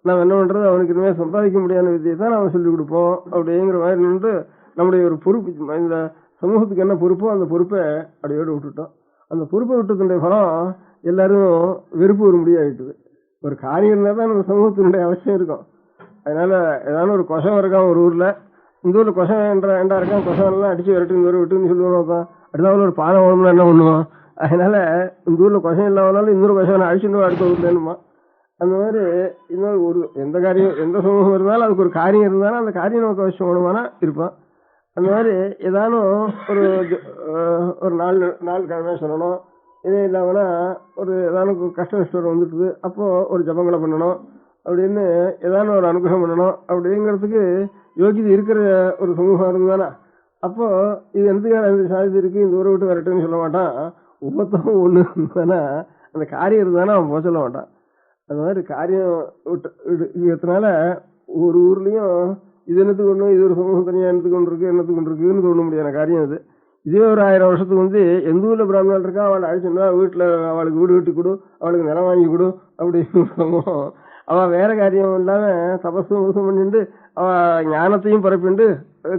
நாம் என்ன பண்றது, அவனுக்கு இனிமே சம்பாதிக்க முடியாத வித்தியை தான் நம்ம சொல்லிக் கொடுப்போம் அப்படிங்கிற மாதிரி நின்று நம்முடைய ஒரு பொறுப்பு, இந்த சமூகத்துக்கு என்ன பொறுப்போ அந்த பொறுப்பை அடியோடு விட்டுட்டோம். அந்த பொறுப்பை விட்டதுடைய பலம் எல்லாரும் வெறுப்பு ஒரு முடியாயிட்டுது. ஒரு காரியம் இருந்தால் தான் நம்ம சமூகத்தினுடைய அவசியம் இருக்கும். அதனால ஏதாவது ஒரு கொசம் இருக்கான் ஒரு ஊர்ல, இந்த ஊர்ல கொசம் ஏண்டா இருக்கான், கொசம் எல்லாம் அடிச்சு விரட்டு இந்த ஊர் விட்டுன்னு சொல்லுவான். அடுத்த ஒரு பானை ஓடணும்னா என்ன பண்ணுவான். அதனால இந்த ஊர்ல கொசம் இல்லாமனாலும் இன்னொரு கொசம் அழிச்சுட்டு அடுத்த ஊர்ல என்னமா அந்த மாதிரி இன்னொரு ஒரு எந்த காரியம் எந்த சமூகம் இருந்தாலும் அதுக்கு ஒரு காரியம் இருந்தாலும் அந்த காரியம் நமக்கு அவசியம் வேணுமானா இருப்பான். அந்த மாதிரி ஏதானும் ஒரு நாலு கிழமை சொல்லணும். இதே இல்லாமனா ஒரு ஏதானும் கஷ்ட நஷ்டம் வந்துட்டுது, அப்போ ஒரு ஜபங்களை பண்ணணும் அப்படின்னு ஏதானும் ஒரு அனுகிரகம் பண்ணணும் அப்படிங்கிறதுக்கு யோகிதை இருக்கிற ஒரு சமூகம் இருந்தானா அப்போ இது எந்தக்கான இந்த சாதித்து இருக்கு, இந்த ஊரை விட்டு வரட்டுன்னு சொல்ல மாட்டான். ஒவ்வொருத்தரும் ஒண்ணு இருந்தானா அந்த காரியம் இருந்தானா அவன் போக சொல்ல மாட்டான். அந்த மாதிரி காரியம் விட்டதுனால ஒரு ஊர்லயும் இது என்னத்துக்கு ஒண்ணு, இது ஒரு சமூகம் தனியா என்னத்துக்கு ஒன்று இருக்கு, என்னத்துக்கு ஒன்று இருக்குன்னு தோண முடியாத காரியம் அது. இதே ஒரு 1000 வருஷத்துக்கு எந்த ஊர்ல பிராமணால் இருக்கா அவளை அழிச்சுன்னா வீட்டுல அவளுக்கு வீடு விட்டு கொடு, அவளுக்கு நிலம் வாங்கி கொடு அப்படின்னு அவ வேற காரியம் இல்லாம தபசும் பண்ணிட்டு அவ ஞானத்தையும் பரப்பிண்டு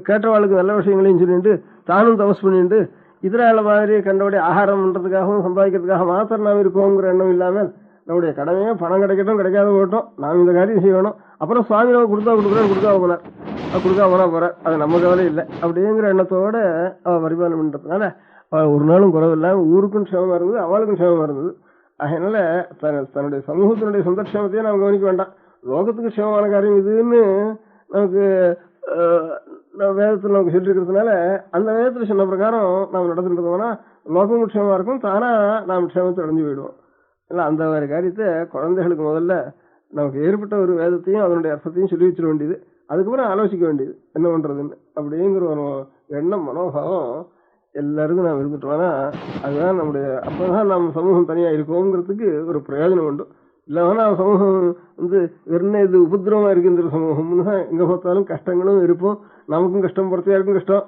கேட்டவாளுக்கு நல்ல விஷயங்களையும் சொல்லிட்டு தானும் தபஸ் பண்ணிட்டு இதர மாதிரி கண்டபடி ஆகாரம் பண்றதுக்காகவும் சம்பாதிக்கிறதுக்காக மாத்திரம் நாம் இருக்கோங்கிற எண்ணம் இல்லாமல் நம்முடைய கடமையே பணம் கிடைக்கட்டும் கிடைக்காத போட்டோம், நாம் இந்த காரியம் செய்யணும். அப்புறம் சுவாமி நம்ம கொடுக்காம போற அது நம்ம கவலை இல்லை அப்படிங்கிற எண்ணத்தோட அவ பரிபாலனம் பண்றதுனால அவ ஒரு நாளும் குறவில்லாம ஊருக்கும் க்ஷேமமா இருந்தது, அவளுக்கும் க்ஷேமமா இருந்தது. அதனால தன்னுடைய சமூகத்தினுடைய சொந்த க்ஷேமத்தையே நாம் கவனிக்க வேண்டாம். லோகத்துக்கு க்ஷேமமான காரியம் இதுன்னு நமக்கு வேதத்தில் நமக்கு சொல்லி இருக்கிறதுனால அந்த வேதத்தில் சொன்ன பிரகாரம் நாம் நடந்துட்டோம்னா லோகமும் க்ஷேமமா இருக்கும், தானா நாம் க்ஷேமத்தை அடைஞ்சு போயிடுவோம். இல்லை அந்த மாதிரி காரியத்தை குழந்தைகளுக்கு முதல்ல நமக்கு ஏற்பட்ட ஒரு வேதத்தையும் அதனுடைய அர்த்தத்தையும் சொல்லி வச்சிட வேண்டியது. அதுக்கப்புறம் ஆலோசிக்க வேண்டியது என்ன பண்றதுன்னு அப்படிங்கிற ஒரு எண்ணம் மனோபாவம் எல்லாருக்கும் நாம் இருந்துட்டோம்னா அதுதான் நம்முடைய அப்பதான் நம்ம சமூகம் தனியா இருக்கோங்கிறதுக்கு ஒரு பிரயோஜனம் உண்டு. இல்லைன்னா சமூகம் வெறும் இது உபதிரவமா இருக்கின்ற சமூகம்னு தான் எங்க பார்த்தாலும் கஷ்டங்களும் இருப்போம். நமக்கும் கஷ்டம், புறத்தையாருக்கும் கஷ்டம்,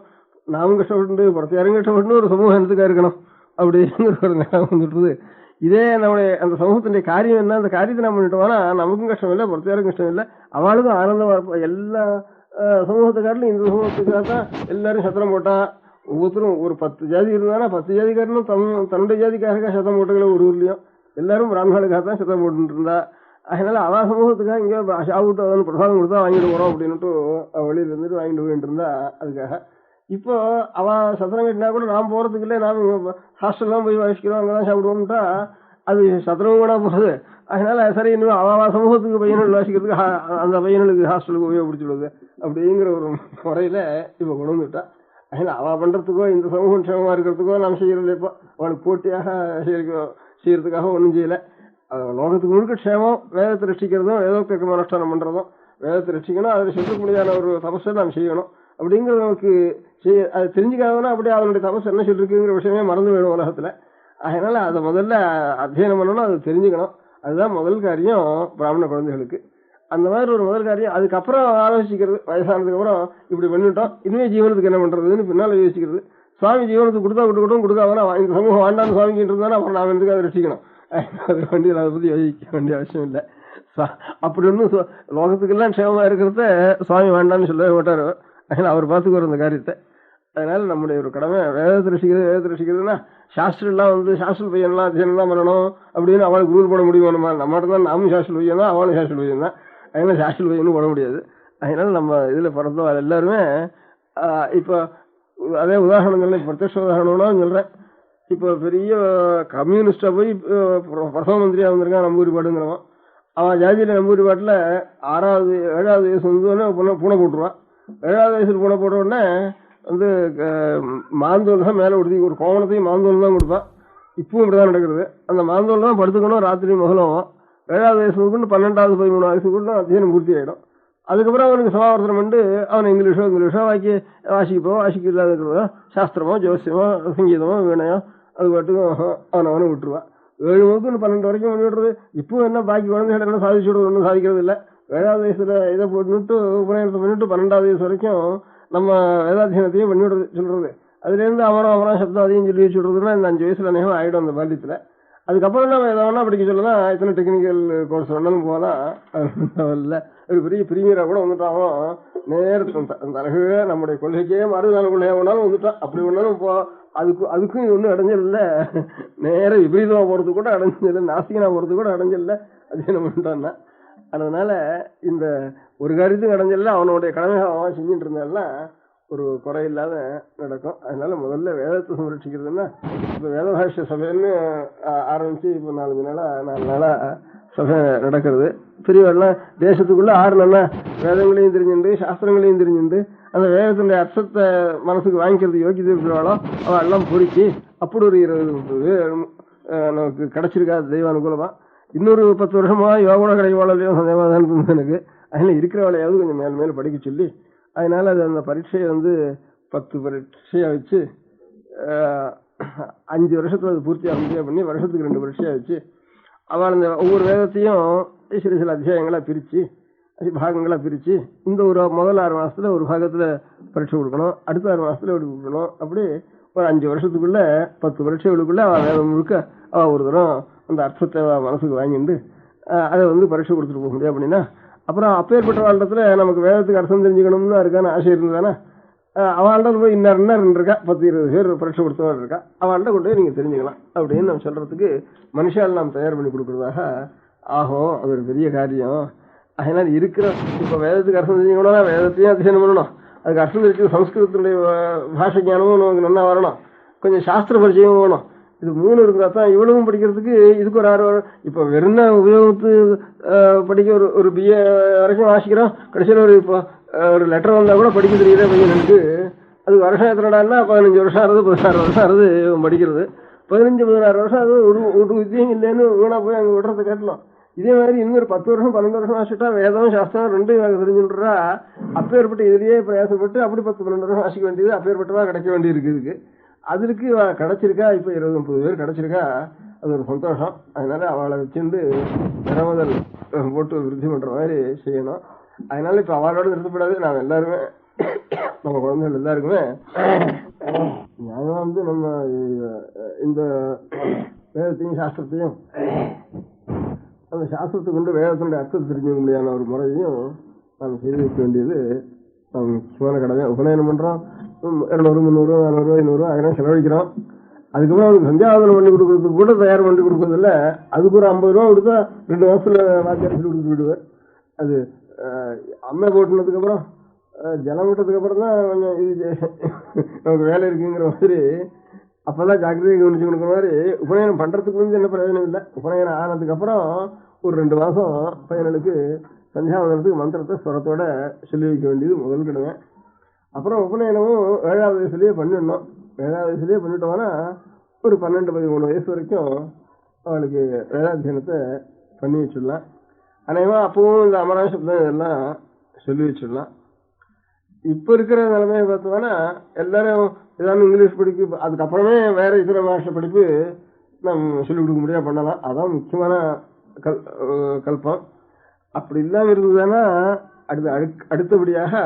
நாமும் கஷ்டப்பட்டு புறத்தையாரும் கஷ்டப்பட்டு ஒரு சமூகம் என்னத்துக்கா இருக்கணும் அப்படிங்கிற ஒரு நிலை வந்துட்டுது. இதே நம்முடைய அந்த சமூகத்தினுடைய காரியம் என்ன, அந்த காரியத்தை நம்ம பண்ணிட்டோம்னா நமக்கும் கஷ்டம் இல்லை, புறத்தையாருக்கும் கஷ்டம் இல்லை, அவளுக்கும் ஆனந்தமா இருப்போம். எல்லா சமூகத்துக்காரிலும் இந்த சமூகத்துக்காக தான் எல்லாரும் சத்திரம் போட்டா, ஒவ்வொருத்தரும் ஒரு 10 ஜாதி இருந்தானா 10 ஜாதிக்காரனும் தன்னுடைய ஜாதிக்காக சத்தம் போட்டுக்கல. ஒரு ஊர்லயும் எல்லாரும் பிராமணர்களுக்காக தான் சத்தம் போட்டு இருந்தா. அதனால அவ சமூகத்துக்காக இங்க சாப்பிட்டு பிரசாதம் கொடுத்தா வாங்கிட்டு போறோம் அப்படின்னுட்டு வெளியில இருந்துட்டு வாங்கிட்டு போயிட்டு இருந்தா. அதுக்காக இப்போ அவ சத்திரம் கட்டினா கூட நாம் போறதுக்கு இல்லை, நாம் ஹாஸ்டல் தான் போய் வாசிக்கிறோம், அங்கதான் சாப்பிடுவோம்ட்டா அது சத்திரமும் கூட போகுது. அதனால சரி இன்னும் அவ சமூகத்துக்கு பையன்கள் வாசிக்கிறதுக்கு அந்த பையனுக்கு ஹாஸ்டலுக்கு உபயோகப்படுத்திடுவது அப்படிங்கிற ஒரு முறையில இப்ப கொண்டு வந்துட்டா. அதனால அவ பண்றதுக்கோ இந்த சமூகம் க்ஷேமமா இருக்கிறதுக்கோ நாம் செய்யறது இப்போ அவளுக்கு போட்டியாக செய்யறதுக்காக ஒன்றும் செய்யல. லோகத்துக்கு முழுக்க க்ஷேமம், வேதத்தை ரட்சிக்கிறதும், வேதோக்தமான அனுஷ்டானம் பண்றதும். வேதத்தை ரட்சிக்கணும், அதில் சொல்ல முடியாத ஒரு தபஸை நாம் செய்யணும் அப்படிங்கிறது நமக்கு அது தெரிஞ்சுக்காதனா அப்படியே அவனுடைய தபஸ் என்ன சொல்லிருக்குங்கிற விஷயமே மறந்து போயிடும் உலகத்துல. அதனால அதை முதல்ல அத்தியனம் பண்ணணும், அதை தெரிஞ்சுக்கணும். அதுதான் முதல் காரியம் பிராமண குழந்தைகளுக்கு. அந்த மாதிரி ஒரு முதல் காரியம். அதுக்கப்புறம் ஆலோசிக்கிறது, வயசானதுக்கு அப்புறம் இப்படி பண்ணிட்டோம், இனிமே ஜீவனத்துக்கு என்ன பண்றதுன்னு பின்னால யோசிக்கிறது. சுவாமி ஜீவனத்துக்கு கொடுத்தா விட்டுக்கிட்டும், கொடுக்காமனா இந்த சமூகம் வேண்டான்னு சுவாமிக்கு இருந்தாலும் அப்புறம் நாம் எதுக்கு அதை ரசிக்கணும். அது வண்டி அதை பத்தி யோசிக்க வேண்டிய அவசியம் இல்லை. அப்படி ஒன்றும் லோகத்துக்கெல்லாம் க்ஷேமமா இருக்கிறத சுவாமி வேண்டான்னு சொல்லவே மாட்டாரு. அதனால அவர் பார்த்துக்குவார் அந்த காரியத்தை. அதனால நம்முடைய ஒரு கடமை வேதத்தை ரசிக்கிறதுனா சாஸ்திரம் எல்லாம் சாஸ்திர பையன்லாம் அத்தியனம் தான் பண்ணணும் அப்படின்னு அவளுக்கு ரூல் போட முடியும். நம்ம தான் நாமும் சாஸ்திர பையன் தான், அவளும் சாஸ்திர பையன் தான். அதனால சாஸ்திர பையனும் போட முடியாது. அதனால நம்ம இதுல பிறந்தோம் எல்லாருமே இப்போ அதே உதாரணங்கள்ல பிரத்யட்ச உதாரணம்னா சொல்றேன். இப்போ பெரிய கம்யூனிஸ்டா போய் பிரதம மந்திரியா வந்திருக்கான் நம்பூரிப்பாடுங்கிறவன். அவன் ஜாதியில நம்பூரிப்பாட்டுல 6வது 7வது வயசு பூனை போட்டுருவான். 7வது வயசுல பூனை போட்ட உடனே மாந்தோல் தான் மேல உடுத்தி ஒரு கோவணத்தையும் மாந்தோல் தான் கொடுப்பான். இப்பவும் இப்படிதான் நடக்கிறது. அந்த மாந்தோல் தான் படுத்துக்கணும், ராத்திரி மகளும். 7வது வயசுக்கு 12வது 13 வயசுக்குள்ள அத்தியனம் பூர்த்தி ஆயிடும். அதுக்கப்புறம் அவனுக்கு சமாவர்த்தனம் பண்ணிட்டு அவனை இங்கிலீஷோ வாசிக்க இல்லாத இருக்கிறதோ சாஸ்திரமோ ஜோசியமோ சங்கீதமோ வீணையோ அது பாட்டுக்கும் அவனை விட்டுருவான். 7 முதல் 12 வரைக்கும் பண்ணி விடுறது. இப்பவும் என்ன பாக்கி குழந்தைகள் என்ன சாதிச்சு விடுறது, ஒன்றும் சாதிக்கிறது இல்லை. 7வது வயசுல இதை போட்டுட்டு உபநயனத்தை பண்ணிட்டு 12வது வயசு வரைக்கும் நம்ம வேதாத்தியனத்தையும் பண்ணி விடுறது சொல்றது. அதுல இருந்து அமரம் சப்தம் அதையும் சொல்லி வச்சு விடுறதுன்னா இந்த 5 வயசுல அநேகம் ஆயிடும் அந்த பால்யத்துல. அதுக்கப்புறம் நம்ம எதை வேணா படிக்க சொல்லலாம், இத்தனை டெக்னிக்கல் கோர்ஸ் வேணாலும் போகலாம். இல்லை ஒரு பெரிய பிரிமியரா கூட வந்துட்டான் நேரத்தில் தலகவே நம்முடைய கொள்கைக்கே மறுதான கொள்கையா வேணாலும் வந்துட்டான். அப்படி வேணாலும் அதுக்கும் ஒன்றும் அடைஞ்சல் இல்லை. நேர விபரீதமா போறது கூட அடைஞ்சல் இல்லை, நாசிகனா போறது கூட அடைஞ்சல் இல்லை. அது என்ன பண்ணிட்டான்னா அதனால இந்த ஒரு காரியத்துக்கும் அடைஞ்சல அவனுடைய கடமையை அவன் செஞ்சுட்டு இருந்தாலும் ஒரு குறையில்லாத நடக்கும். அதனால முதல்ல வேதத்தை சம்ரட்சிக்கிறதுன்னா இப்ப வேதபாஷ்ய சபைன்னு ஆரம்பிச்சு இப்ப 4 நாளா சபை நடக்கிறது. பெரியவெல்லாம் தேசத்துக்குள்ள 6 நாளா வேதங்களையும் தெரிஞ்சுட்டு சாஸ்திரங்களையும் தெரிஞ்சுட்டு அந்த வேதத்தினுடைய அர்த்தத்தை மனசுக்கு வாங்கிக்கிறது யோகியதை இருக்கிறாளோ அவள் எல்லாம் பொறுக்கி அப்படி ஒரு 20 நமக்கு கிடைச்சிருக்கா தெய்வ அனுகூலமா. இன்னொரு 10 வருஷமா யோகோட கிடைக்கவாளையோ சந்தேகமாதான் இருந்தது எனக்கு. அதனால இருக்கிறவளையாவது கொஞ்சம் மேல் படிக்க சொல்லி அதனால அது அந்த பரீட்சையை 10 பரீட்சையா வச்சு 5 வருஷத்துல அது பூர்த்தியாக முடியா பண்ணி வருஷத்துக்கு 2 பரீட்சையா வச்சு அவள் அந்த ஒவ்வொரு வேதத்தையும் சில அத்தியாயங்களா பிரிச்சு பாகங்களா பிரிச்சு இந்த ஒரு முதல் 6 மாசத்துல ஒரு பாகத்துல பரீட்சை கொடுக்கணும், அடுத்த 6 மாசத்துல எப்படி கொடுக்கணும், அப்படி ஒரு 5 வருஷத்துக்குள்ள 10 பரீட்சைகளுக்குள்ள அவள் வேதம் முழுக்க அவள் ஒரு தரம் அந்த அர்த்தத்தை மனசுக்கு வாங்கிட்டு அதை பரீட்சை கொடுத்துட்டு போக முடியும். அப்படின்னா அப்புறம் அப்பேற்பட்ட வாழ்டத்துல நமக்கு வேதத்துக்கு அர்த்தம் தெரிஞ்சுக்கணும்னு இருக்கான்னு ஆசை இருந்ததானே அவள்கிட்ட போய் இன்னும் இருக்கா 10-20 பேர் பரீட்சை கொடுத்தவன் இருக்கா, அவள்கிட்ட கொண்டு போய் நீங்க தெரிஞ்சுக்கலாம் அப்படின்னு நம்ம சொல்றதுக்கு மனுஷால் நாம் தயார் பண்ணி கொடுக்கறதாக ஆகும். அது ஒரு பெரிய காரியம். அதனால இருக்கிற இப்ப வேதத்துக்கு அர்த்தம் தெரிஞ்சுக்கணும்னா வேதத்தையும் அத்தியனம் பண்ணணும், அதுக்கு அர்த்தம் தெரிஞ்சு சம்ஸ்கிருதத்துடைய பாஷை ஞானமும் நமக்கு நல்லா வரணும், கொஞ்சம் சாஸ்திர பரிச்சயமும் வேணும். இது 3 இருந்தா தான் இவ்வளவும் படிக்கிறதுக்கு இதுக்கு ஒரு 6 வரும். இப்ப வெறும் உபயோகத்து படிக்க ஒரு BA வரைக்கும் வாசிக்கிறோம், கடைசியில் இப்போ ஒரு லெட்டர் வந்தா கூட படிக்க தெரியல பையனுக்கு. அதுக்கு வருஷம் எத்தனைடான்னா 15 வருஷம் ஆறுது 16 வருஷம் ஆறுது படிக்கிறது. 15-16 வருஷம் அது ஒரு வித்தியம் இல்லைன்னு வீணா போய் அங்கே விடுறதை காட்டலாம். இதே மாதிரி இன்னொரு 10 வருஷம் 12 வருஷம் ஆசிட்டா வேதம் சாஸ்திரம் ரெண்டும் இவங்க தெரிஞ்சுன்றா அப்பேற்பட்ட இதுலயே பிரயாசப்பட்டு அப்படி 10-12 வருஷம் ஆசிக்க வேண்டியது அப்பேற்பட்டவா கிடைக்க வேண்டி இருக்கு. அதுக்கு கிடைச்சிருக்கா. இப்ப 20-30 பேர் கிடைச்சிருக்கா. அது ஒரு சந்தோஷம். அதனால அவளை வச்சுட்டு திறமதல் போட்டு விருத்தி பண்ற மாதிரி செய்யணும். அதனால இப்ப அவளோட நிறுத்தப்படாது. நாம் எல்லாருமே நம்ம குழந்தைகள் எல்லாருக்குமே நியாயமா நம்ம இந்த வேதத்தையும் சாஸ்திரத்தையும் அந்த சாஸ்திரத்தை கொண்டு வேதத்தினுடைய அர்த்தத்தை தெரிஞ்சுக்க முடியாத ஒரு முறையையும் நாம் செய்து வைக்க வேண்டியது நாம் முக்கியமான கடமை. உபநயனம் பண்றோம், 200, 300, 400, 500 அதெல்லாம் செலவழிக்கிறோம். அதுக்கப்புறம் அவனுக்கு சந்தியாவதனம் பண்ணி கொடுக்கறதுக்கு கூட தயார் பண்ணி கொடுக்கறதில்ல. அதுக்கு ஒரு 50 ரூபா கொடுத்தா 2 மாசத்துல வாத்தியார் சொல்லி கொடுத்து விடுவேன். அது அம்மை போட்டுனதுக்கு அப்புறம் ஜலம் விட்டதுக்கு அப்புறம் தான் கொஞ்சம் இது நமக்கு வேலை இருக்குங்கிற மாதிரி அப்பதான் ஜாக்கிரதையை கவனிச்சு கொடுக்குற மாதிரி. உபநயனம் பண்றதுக்கு வந்து என்ன பிரயோஜனம் இல்லை. உபநயனம் ஆனதுக்கு அப்புறம் ஒரு 2 மாசம் பையனுக்கு சந்தியாவதனத்துக்கு மந்திரத்தை ஸ்வரத்தோட சொல்லி வைக்க வேண்டியது முதல் கடமை. அப்புறம் உபநயனமும் 7வது வயசுலயே பண்ணிடணும். 7வது வயசுலயே பண்ணிட்டோம்னா ஒரு 12-13 வயசு வரைக்கும் அவளுக்கு வேதாத்தியனத்தை பண்ணி வச்சிடலாம். அநேகமா அப்பவும் இந்த அமரா சப்தம் இதெல்லாம் சொல்லி வச்சிடலாம். இப்ப இருக்கிற நிலைமையை பார்த்தோம்னா எல்லாரும் ஏதாவது இங்கிலீஷ் படிப்பு, அதுக்கப்புறமே வேற இதர பாஷை படிப்பு நம்ம சொல்லிக் கொடுக்க முடியாது, பண்ணலாம். அதான் முக்கியமான கல்பம். அப்படி இல்லாம இருந்ததுன்னா அடுத்தபடியாக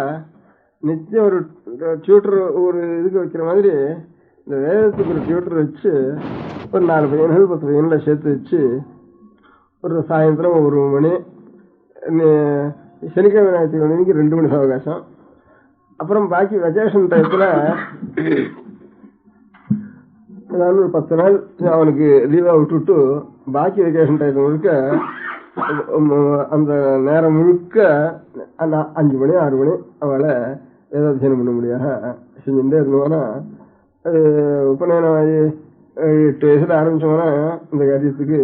நிச்சயம் ஒரு டியூட்டர் ஒரு இதுக்கு வைக்கிற மாதிரி இந்த வேதத்துக்கு ஒரு டியூட்டர் வச்சு ஒரு 4 பையன்கள் 10 பையன்களை சேர்த்து வச்சு ஒரு சாயந்தரம் 1 மணி, சனிக்கிழமை ஞாயிற்றுக்கிழமைக்கு 2 மணி அவகாசம். அப்புறம் பாக்கி வெக்கேஷன் டயத்துல ஏதாவது ஒரு 10 நாள் அவனுக்கு லீவா விட்டுட்டு பாக்கி வெக்கேஷன் டயத்துல முழுக்க அந்த நேரம் முழுக்க 5 மணி 6 மணி அவளை வேதாத்தியனம் பண்ண முடியாத செஞ்சுட்டே இருந்தோம்னா உபநயனம் 8 வயசுல ஆரம்பிச்சோம்னா இந்த காரியத்துக்கு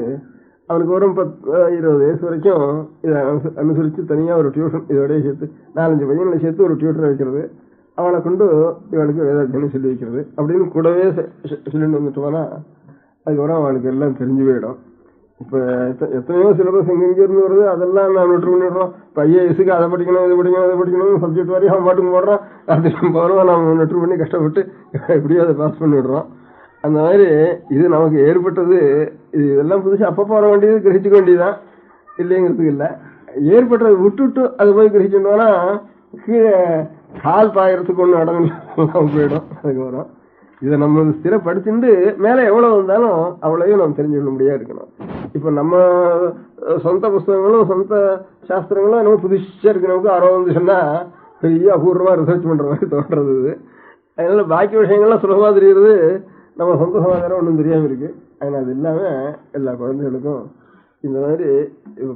அவனுக்கு வரும் 20 வயசு வரைக்கும் இதை அனுசரித்து தனியா ஒரு டியூஷன் இதோடய சேர்த்து 4-5 பையன்களை சேர்த்து ஒரு டியூட்டரை வைக்கிறது, அவளை கொண்டு இவனுக்கு வேதாத்தியனம் சொல்லி வைக்கிறது அப்படின்னு கூடவே சொல்லிட்டு வந்துட்டோம்னா அதுக்கப்புறம் அவனுக்கு எல்லாம் தெரிஞ்சு போயிடும். இப்ப எத்தனையோ சிலபஸ் எங்க இருந்து வருது, அதெல்லாம் நான் நோட்டு பண்ணிடுறோம். இப்போ ஐஏஎஸ்க்கு அதை படிக்கணும் இதை படிக்கணும் இதை படிக்கணும் சப்ஜெக்ட் வரையும் அவன் பாட்டுக்கு போடுறான். அது பருவம் நம்ம நோட்டு பண்ணி கஷ்டப்பட்டு எப்படியோ அதை பாஸ் பண்ணிவிடுறோம். அந்த மாதிரி இது நமக்கு ஏற்பட்டது. இது இதெல்லாம் புதுசு அப்பப்போ வர வேண்டியது கிரகிச்சுக்க வேண்டியதுதான், இல்லைங்கிறதுக்கு இல்லை. ஏற்பட்டதை விட்டுட்டு அது போய் கிரகிச்சுட்டோம்னா கீழே கால் பாயறதுக்கு ஒன்று அடங்கலாம் போயிடும். அதுக்கு வரும். இதை நம்ம ஸ்திரப்படுத்திட்டு மேலே எவ்வளவு வந்தாலும் அவ்வளவையும் நம்ம தெரிஞ்சுக்கொள்ள முடியாது இருக்கணும். இப்போ நம்ம சொந்த புஸ்தகங்களும் சொந்த சாஸ்திரங்களும் நம்ம புதுசாக இருக்கிறவங்க 60 சொன்னா பெரிய அபூர்வமாக ரிசர்ச் பண்ணுற மாதிரி தோன்றது. அதனால பாக்கி விஷயங்கள்லாம் சுலபமாக தெரியுறது நம்ம சொந்த சமாதானம் ஒன்றும் தெரியாமல் இருக்கு. அதனால் அது இல்லாமல் எல்லா குழந்தைகளுக்கும் இந்த மாதிரி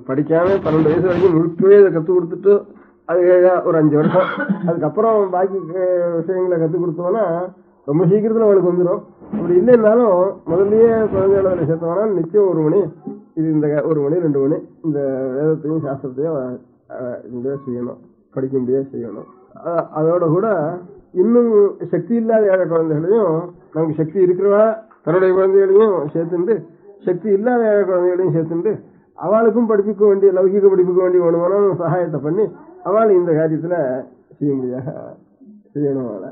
படிக்காம 12 வயசு வரைக்கும் முழுக்கவே இதை கற்றுக் கொடுத்துட்டு அது ஒரு 5 வருஷம் அதுக்கப்புறம் பாக்கி விஷயங்களை கற்றுக் கொடுத்தோம்னா ரொம்ப சீக்கிரத்தில் அவளுக்கு வந்துடும். அப்படி இல்லைன்னாலும் முதல்லயே குழந்தைகளை சேர்த்தோம்னா நிச்சயம் 1 மணி இது இந்த 1 மணி 2 மணி இந்த வேதத்தையும் சாஸ்திரத்தையும் செய்யணும், படிக்க முடியாது செய்யணும். அதோட கூட இன்னும் சக்தி இல்லாத ஏழை குழந்தைகளையும் நமக்கு சக்தி இருக்கிறவா தன்னுடைய குழந்தைகளையும் சேர்த்துண்டு சக்தி இல்லாத ஏழை குழந்தைகளையும் சேர்த்துண்டு அவளுக்கும் படிப்புக்க வேண்டிய லௌகிக படிப்புக்க வேண்டிய வேணுமான சகாயத்தை பண்ணி அவள் இந்த காரியத்துல செய்ய முடியாத செய்யணும். அவளை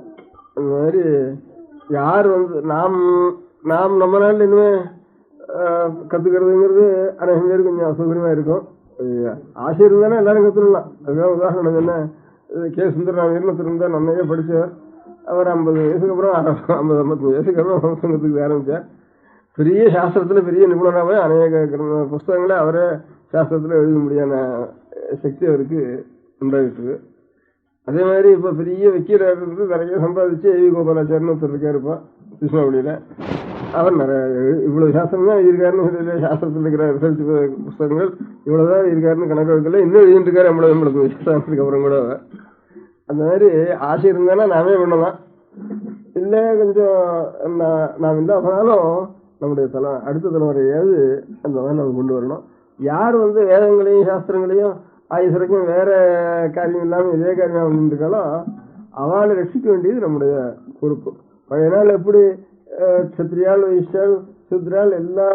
அந்த மாதிரி யார் நாம் நம்ம நாட்டில் இனிமே கத்துக்கிறதுங்கிறது அநேகம் பேர் கொஞ்சம் அசௌகரியமா இருக்கும். ஆசை இருந்தானே எல்லாரும் கத்துக்கலாம். அதுதான் உதாரணம் என்ன, கே. சுந்தரராமன் இருந்தா நன்மையே படிச்சவர். அவர் 50 வயசுக்கு அப்புறம் 50-53 வயசுக்கு அப்புறம் சங்கத்துக்கு ஆரம்பிச்சார். பெரிய சாஸ்திரத்துல பெரிய நிபுணராகவே அநேக புஸ்தகங்களை அவரே சாஸ்திரத்துல எழுத முடியாத சக்தி அவருக்கு உண்டாயிட்டு. அதே மாதிரி இப்ப பெரிய வக்கீல இருந்து நிறைய சம்பாதிச்சு ஏவி கோபாலாச்சாரியன்னு ஒருத்தர் இருக்காருப்பா கிருஷ்ணாவளியில. அவர் நிறைய இவ்வளவு சாஸ்திரம் தான் இருக்காருன்னு சொல்லி சாஸ்திரத்தில் இருக்கிற ரிசர்ச் புஸ்தகங்கள் இவ்வளவுதான் இருக்காருன்னு கணக்கு வைக்கல. இன்னும் எழுதிட்டு இருக்காரு 50 வயசுக்கு அப்புறம் கூட. அந்த மாதிரி ஆசை இருந்தானா நாமே பண்ணலாம். இல்ல கொஞ்சம் நாம் இல்லாமனாலும் நம்முடைய அடுத்த தலைமுறையாவது அந்த மாதிரி நம்ம கொண்டு வரணும். யார் வேதங்களையும் சாஸ்திரங்களையும் ஆயுசு வரைக்கும் வேற காரியம் இல்லாம இதே காரியம் பண்ணிருக்காளோ அவளை ரட்சிக்க வேண்டியது நம்முடைய பொறுப்பு. பழைய நாள் எப்படி சத்திரியால் வைஷ்யால் சூத்ரால் எல்லா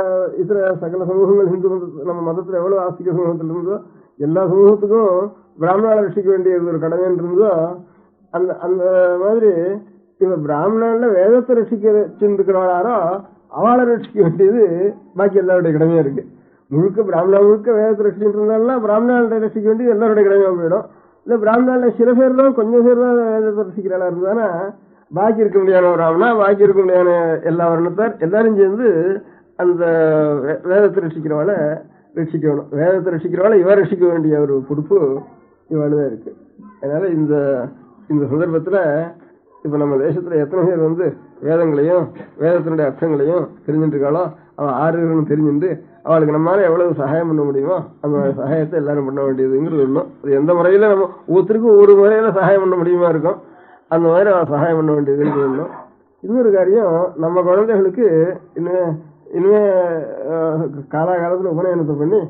இதர சகல சமூகங்கள் ஹிந்து நம்ம மதத்துல எவ்வளவு ஆஸ்திக சமூகத்துல இருந்தோ எல்லா சமூகத்துக்கும் பிராமணால ரட்சிக்க வேண்டியது ஒரு கடமைன்னு இருந்தோ அந்த அந்த மாதிரி இவ பிராமணால வேதத்தை ரட்சிக்கிறவாளோ அவளை ரட்சிக்க வேண்டியது பாக்கி எல்லாருடைய கடமையா இருக்கு. முழுக்க பிராமணா முழுக்க வேதத்தை ரட்சிச்சுட்டு இருந்தாலும் பிராமணால ரட்சிக்க வேண்டியது எல்லாருடைய கடமையா போயிடும். இல்ல பிராமணால சில பேர் தான் கொஞ்சம் பேர் தான் வேதத்தை ரட்சிக்கிறாளா இருந்தானா பாக்கி இருக்க முடியாத பிராமணா பாக்கி இருக்க முடியாத எல்லா வர்ணத்தார் எல்லாரும் சேர்ந்து அந்த வேதத்தை ரட்சிக்கிறவாளை ரட்சிக்கணும். வேதத்தை ரட்சிக்கிறவாளை இவ ரட்சிக்க வேண்டிய ஒரு பொறுப்பு இவாளுதான் இருக்கு. அதனால இந்த இந்த சந்தர்ப்பத்துல இப்ப நம்ம தேசத்துல எத்தனை பேர் வந்து வேதங்களையும் வேதத்தினுடைய அர்த்தங்களையும் தெரிஞ்சுட்டு இருக்காளோ அவன் ஆறுன்னு தெரிஞ்சுட்டு அவளுக்கு நம்மளால எவ்வளவு சகாயம் பண்ண முடியுமோ அந்த சகாயத்தை எல்லாரும் பண்ண வேண்டியதுங்கிறது ஒண்ணும். அது எந்த முறையில நம்ம ஒவ்வொருத்தருக்கும் ஒவ்வொரு முறையில சகாயம் பண்ண முடியுமா இருக்கும், அந்த மாதிரி அவன் சகாயம் பண்ண வேண்டியதுன்னு ஒண்ணும். இன்னொரு காரியம், நம்ம குழந்தைகளுக்கு இனிமே காலாகாலத்துல உபநயனத்தை பண்ணி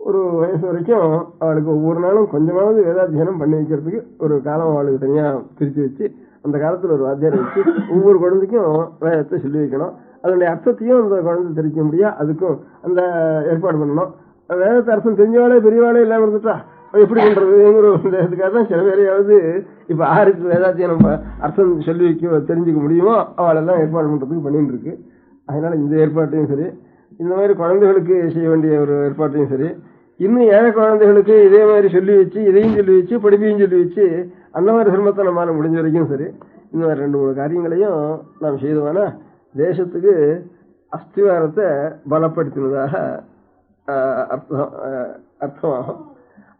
ஒரு வயசு வரைக்கும் அவளுக்கு ஒவ்வொரு நாளும் கொஞ்சமாவது வேதாத்தியனம் பண்ணி வைக்கிறதுக்கு ஒரு காலம் அவளுக்கு தனியா பிரிச்சு வச்சு அந்த காலத்துல ஒரு வாத்தியாரை வச்சு ஒவ்வொரு குழந்தைக்கும் வேதத்தை சொல்லி வைக்கணும். அதனுடைய அர்த்தத்தையும் அந்த குழந்தை தெரிவிக்க முடியா, அதுக்கும் அந்த ஏற்பாடு பண்ணணும். வேதத்தை அர்த்தம் தெரிஞ்சவாளே பெரியவாளே இல்லாம இருந்துட்டா எப்படி பண்றதுங்கிற இதுக்காக தான் சில பேரையாவது இப்ப ஆருக்கு வேதாத்தியனம் அர்த்தம் சொல்லி வைக்க தெரிஞ்சுக்க முடியுமோ அவளெல்லாம் ஏற்பாடு பண்றதுக்கு பண்ணிட்டு இருக்கு. அதனால இந்த ஏற்பாட்டையும் சரி, இந்த மாதிரி குழந்தைகளுக்கு செய்ய வேண்டிய ஒரு ஏற்பாட்டையும் சரி, இன்னும் ஏழை குழந்தைகளுக்கு இதே மாதிரி சொல்லி வச்சு இதையும் சொல்லி வச்சு படிப்பையும் சொல்லி வச்சு அந்த மாதிரி சிரமத்தை நம்மளால முடிஞ்ச வரைக்கும் சரி இந்த மாதிரி 2-3 காரியங்களையும் நாம் செய்தோம்னா தேசத்துக்கு அஸ்திவாரத்தை பலப்படுத்தினதாக அர்த்தமாகும்.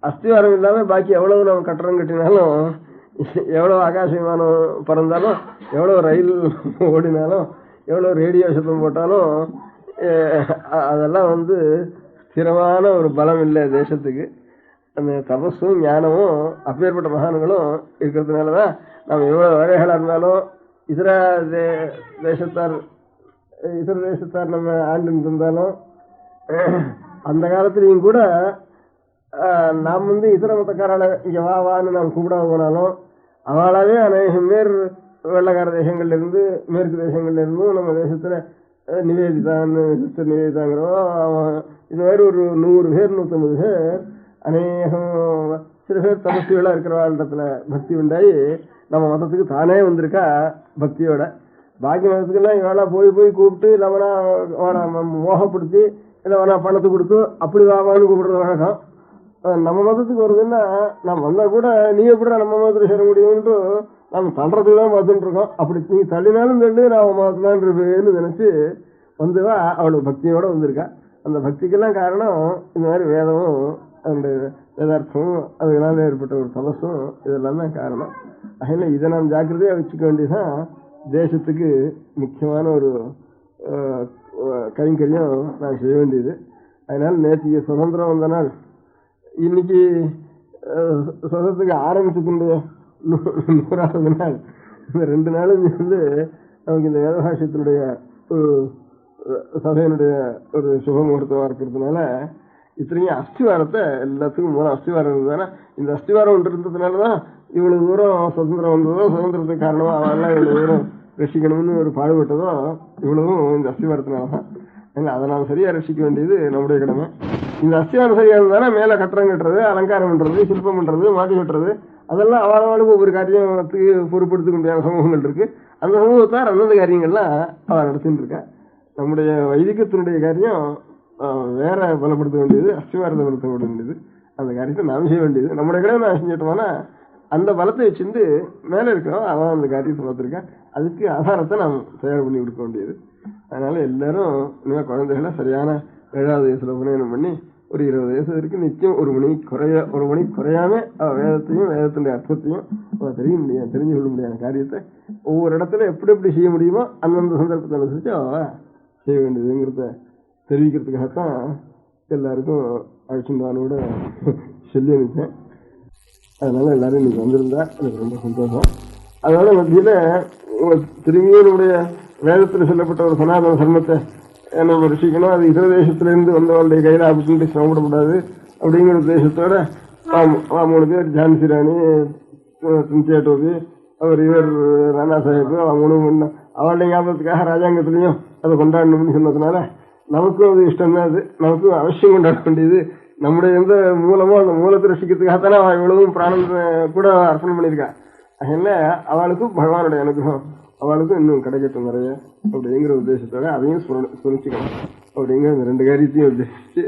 அஸ்திவாரம் இல்லாம பாக்கி எவ்வளவு நம்ம கட்டடம் கட்டினாலும், எவ்வளவு ஆகாச விமானம் பறந்தாலும், எவ்வளவு ரயில் ஓடினாலும், எவ்வளவு ரேடியோ சத்தம் போட்டாலும் அதெல்லாம் வந்து ஸ்திரமான ஒரு பலம் இல்லை தேசத்துக்கு. அந்த தபஸும் ஞானமும் அப்பேற்பட்ட மகான்களும் இருக்கிறதுனாலதான் நம்ம எவ்வளவு வரைகளா இருந்தாலும் இதர தேசத்தார் நம்ம ஆண்டு இருந்தாலும் அந்த காலத்திலையும் கூட நாம் வந்து இதர மதக்காரால இங்க வான்னு நாம் கூப்பிடாம போனாலும் அவளாவே அநேகம் பேர் வெள்ளக்கார தேசங்கள்ல இருந்து மேற்கு தேசங்கள்ல இருந்தும் நம்ம தேசத்துல நிவேதிதாங்கிறோம் இது மாதிரி ஒரு 100 பேர் 150 பேர் அநேகம் சில பேர் தபஸ்விகளா இருக்கிற வாழ்டத்துல பக்தி உண்டாயி நம்ம மதத்துக்கு தானே வந்திருக்கா பக்தியோட. பாக்கி மதத்துக்கெல்லாம் இவளா போய் கூப்பிட்டு இல்லவனா மோகப்படுத்தி இல்லவனா பணத்தை கொடுத்து அப்படி வாவான்னு கூப்பிடுறது வழக்கம். நம்ம மதத்துக்கு வருதுன்னா நம்ம வந்தா கூட நீ எப்படி நம்ம மதத்துல சேர முடியும்னு நம்ம தள்ளுறதுக்கு தான் பார்த்துட்டு இருக்கோம். அப்படி நீ தள்ளினாலும் தள்ளி நான் மதத்துலான் இருப்பேன்னு நினைச்சு வந்துவா அவளுக்கு பக்தியோட வந்திருக்கா. அந்த பக்திக்கெல்லாம் காரணம் இந்த மாதிரி வேதமும் அதனுடைய வேதார்த்தமும் அதனால ஏற்பட்ட ஒரு தபசும் இதெல்லாம் தான் காரணம். அதனால இதை நாம் ஜாக்கிரதையா வச்சுக்க வேண்டியதுதான் தேசத்துக்கு முக்கியமான ஒரு கைங்கரியம் நான் செய்ய வேண்டியது. அதனால நேற்று சுதந்திரம் வந்த நாள், இன்னைக்கு சுதந்திரத்துக்கு ஆரம்பிச்சதுடைய 100வது நாள், இந்த 2 நாளும் வந்து நமக்கு இந்த வேதபாஷ்யத்தினுடைய ஒரு சபையினுடைய ஒரு சுப முகூர்த்தமா இருக்கிறதுனால இத்தனையும் அஸ்திவாரத்தை எல்லாத்துக்கும் மூலம் அஸ்திவாரம் இருந்ததுன்னா இந்த அஸ்திவாரம் ஒன்று இருந்ததுனாலதான் இவ்வளவு தூரம் சுதந்திரம் வந்ததோ, சுதந்திரத்துக்கு காரணமா அவெல்லாம் இவ்வளவு தூரம் ரசிக்கணும்னு ஒரு பாடுபட்டதோ இவ்வளவும் இந்த அஸ்திவாரத்தினாலதான். அதை நாம் சரியா ரசிக்க வேண்டியது நம்முடைய கடமை. இந்த அஸ்திவாரம் சரியா இருந்தானா மேல கட்டடம் கட்டுறது, அலங்காரம் பண்றது, சிற்பம் பண்றது, மாட்டி கட்டுறது அதெல்லாம் அவளுக்கு ஒவ்வொரு காரியத்துக்கு பொறுப்படுத்த முடியாத சமூகங்கள் இருக்கு. அந்த சமூகத்தார் அந்தந்த காரியங்கள்லாம் அவள் நடத்திட்டு இருக்கா. நம்முடைய வைதிகத்தினுடைய காரியம் வேற பலப்படுத்த வேண்டியது, அஸ்திவாரத்தை பலப்படுத்த வேண்டியது. அந்த காரியத்தை நாம் செய்ய வேண்டியது. நம்முடைய கடமை நான் செஞ்சிட்டோம்னா அந்த பலத்தை வச்சிருந்து மேல இருக்கிறோம் அவன் அந்த காரியத்தை பார்த்துருக்கான். அதுக்கு ஆதாரத்தை நாம் தயார் பண்ணி கொடுக்க வேண்டியது. அதனால எல்லாரும் இனிமே குழந்தைகளை சரியான 7வது வயசுல உபநயனம் பண்ணி ஒரு 20 வயசு வரைக்கும் நிச்சயம் ஒரு மணி குறையாம அவ வேதத்தையும் வேதத்தினுடைய அர்த்தத்தையும் அவ தெரிஞ்சு கொள்ள முடியாத காரியத்தை ஒவ்வொரு இடத்துல எப்படி செய்ய முடியுமோ அந்தந்த சந்தர்ப்பத்தை அனுசரிச்சு அவ செய்ய வேண்டியதுங்கிறத தெரிவிக்கிறதுக்காகத்தான் எல்லாருக்கும் அழைச்சுட்டான்னு கூட சொல்லி அனுப்பிச்சேன். அதனால எல்லாரும் இன்னைக்கு வந்திருந்தா எனக்கு ரொம்ப சந்தோஷம். அதனால மத்தியில திரும்பியும் நம்முடைய வேதத்தில் சொல்லப்பட்ட ஒரு சனாதன தர்மத்தை நம்ம ரசிக்கணும். அது இதர தேசத்திலிருந்து வந்தவங்களுடைய கையில அப்படின்னு சிரமப்படக்கூடாது அப்படிங்கிற உத்தேசத்தோட 3 பேர் ஜான்சி ராணி, டோபி, இவர் ராணா சாஹிப் அவங்களுடைய ஞாபகத்துக்காக ராஜாங்கத்திலையும் அதை கொண்டாடணும்னு சொன்னதுனால நமக்கும் அது இஷ்டம் தான். அது நமக்கும் அவசியம் கொண்டாட வேண்டியது. நம்முடைய எந்த மூலமோ அந்த மூலத்தை ரசிக்கிறதுக்காகத்தானே அவன் இவ்வளவும் பிராணம் கூட அர்ப்பணம் பண்ணியிருக்கான். அதனால அவளுக்கும் பகவானுடைய அனுகிரகம் அவளுக்கும் இன்னும் கிடைக்கட்டும் நிறைய அப்படிங்கிற உத்தேசத்தோட அதையும் சுனிச்சுக்கணும் அப்படிங்கிற இந்த 2 காரியத்தையும் உத்தேசிச்சு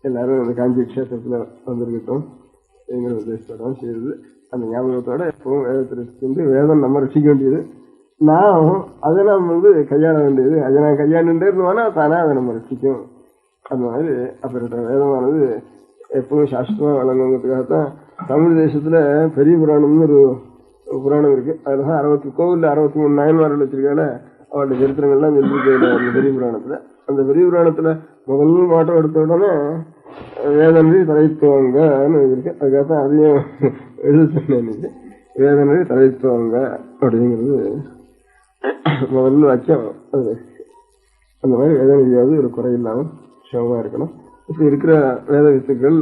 எல்லாரும் அந்த காஞ்சி கஷேத்திரத்துல வந்திருக்கட்டும் அப்படிங்கிற உத்தேசத்தோட செய்யுது. அந்த ஞாபகத்தோட எப்பவும் வேதத்தை ரசிச்சு வேதம் நம்ம ரசிக்க வேண்டியது. நான் அதை நம்ம கையாள வேண்டியது. அதை நான் கையாண்டுட்டே இருந்தோம்னா தானே அதை நம்ம ரசிக்கும். அந்த மாதிரி அப்படிப்பட்ட வேதமானது எப்பவும் சாஸ்திரமா வழங்குறதுக்காகத்தான் தமிழ் தேசத்துல பெரிய புராணம்னு ஒரு புராணம் இருக்கு. அதுலதான் 60 கோவில்ல 63 நாயன்மார்கள் வச்சிருக்கால அவருடைய சரித்திரங்கள்லாம் சொல்லிருக்கு அந்த பெரிய புராணத்துல. அந்த பெரிய புராணத்துல முதல் மாட்டம் எடுத்த உடனே வேதனரி தலைத்துவங்கன்னு இருக்கு. அதுக்காகத்தான் அதையும் எழுத சொன்னேன். வேதனரி தலைத்துவங்க அப்படிங்கிறது முதல்ல வாக்கியம். அது அந்த மாதிரி வேதனையாவது ஒரு குறையில்லாமல் சிவமா இருக்கணும். இப்படி இருக்கிற வேத வித்துக்கள்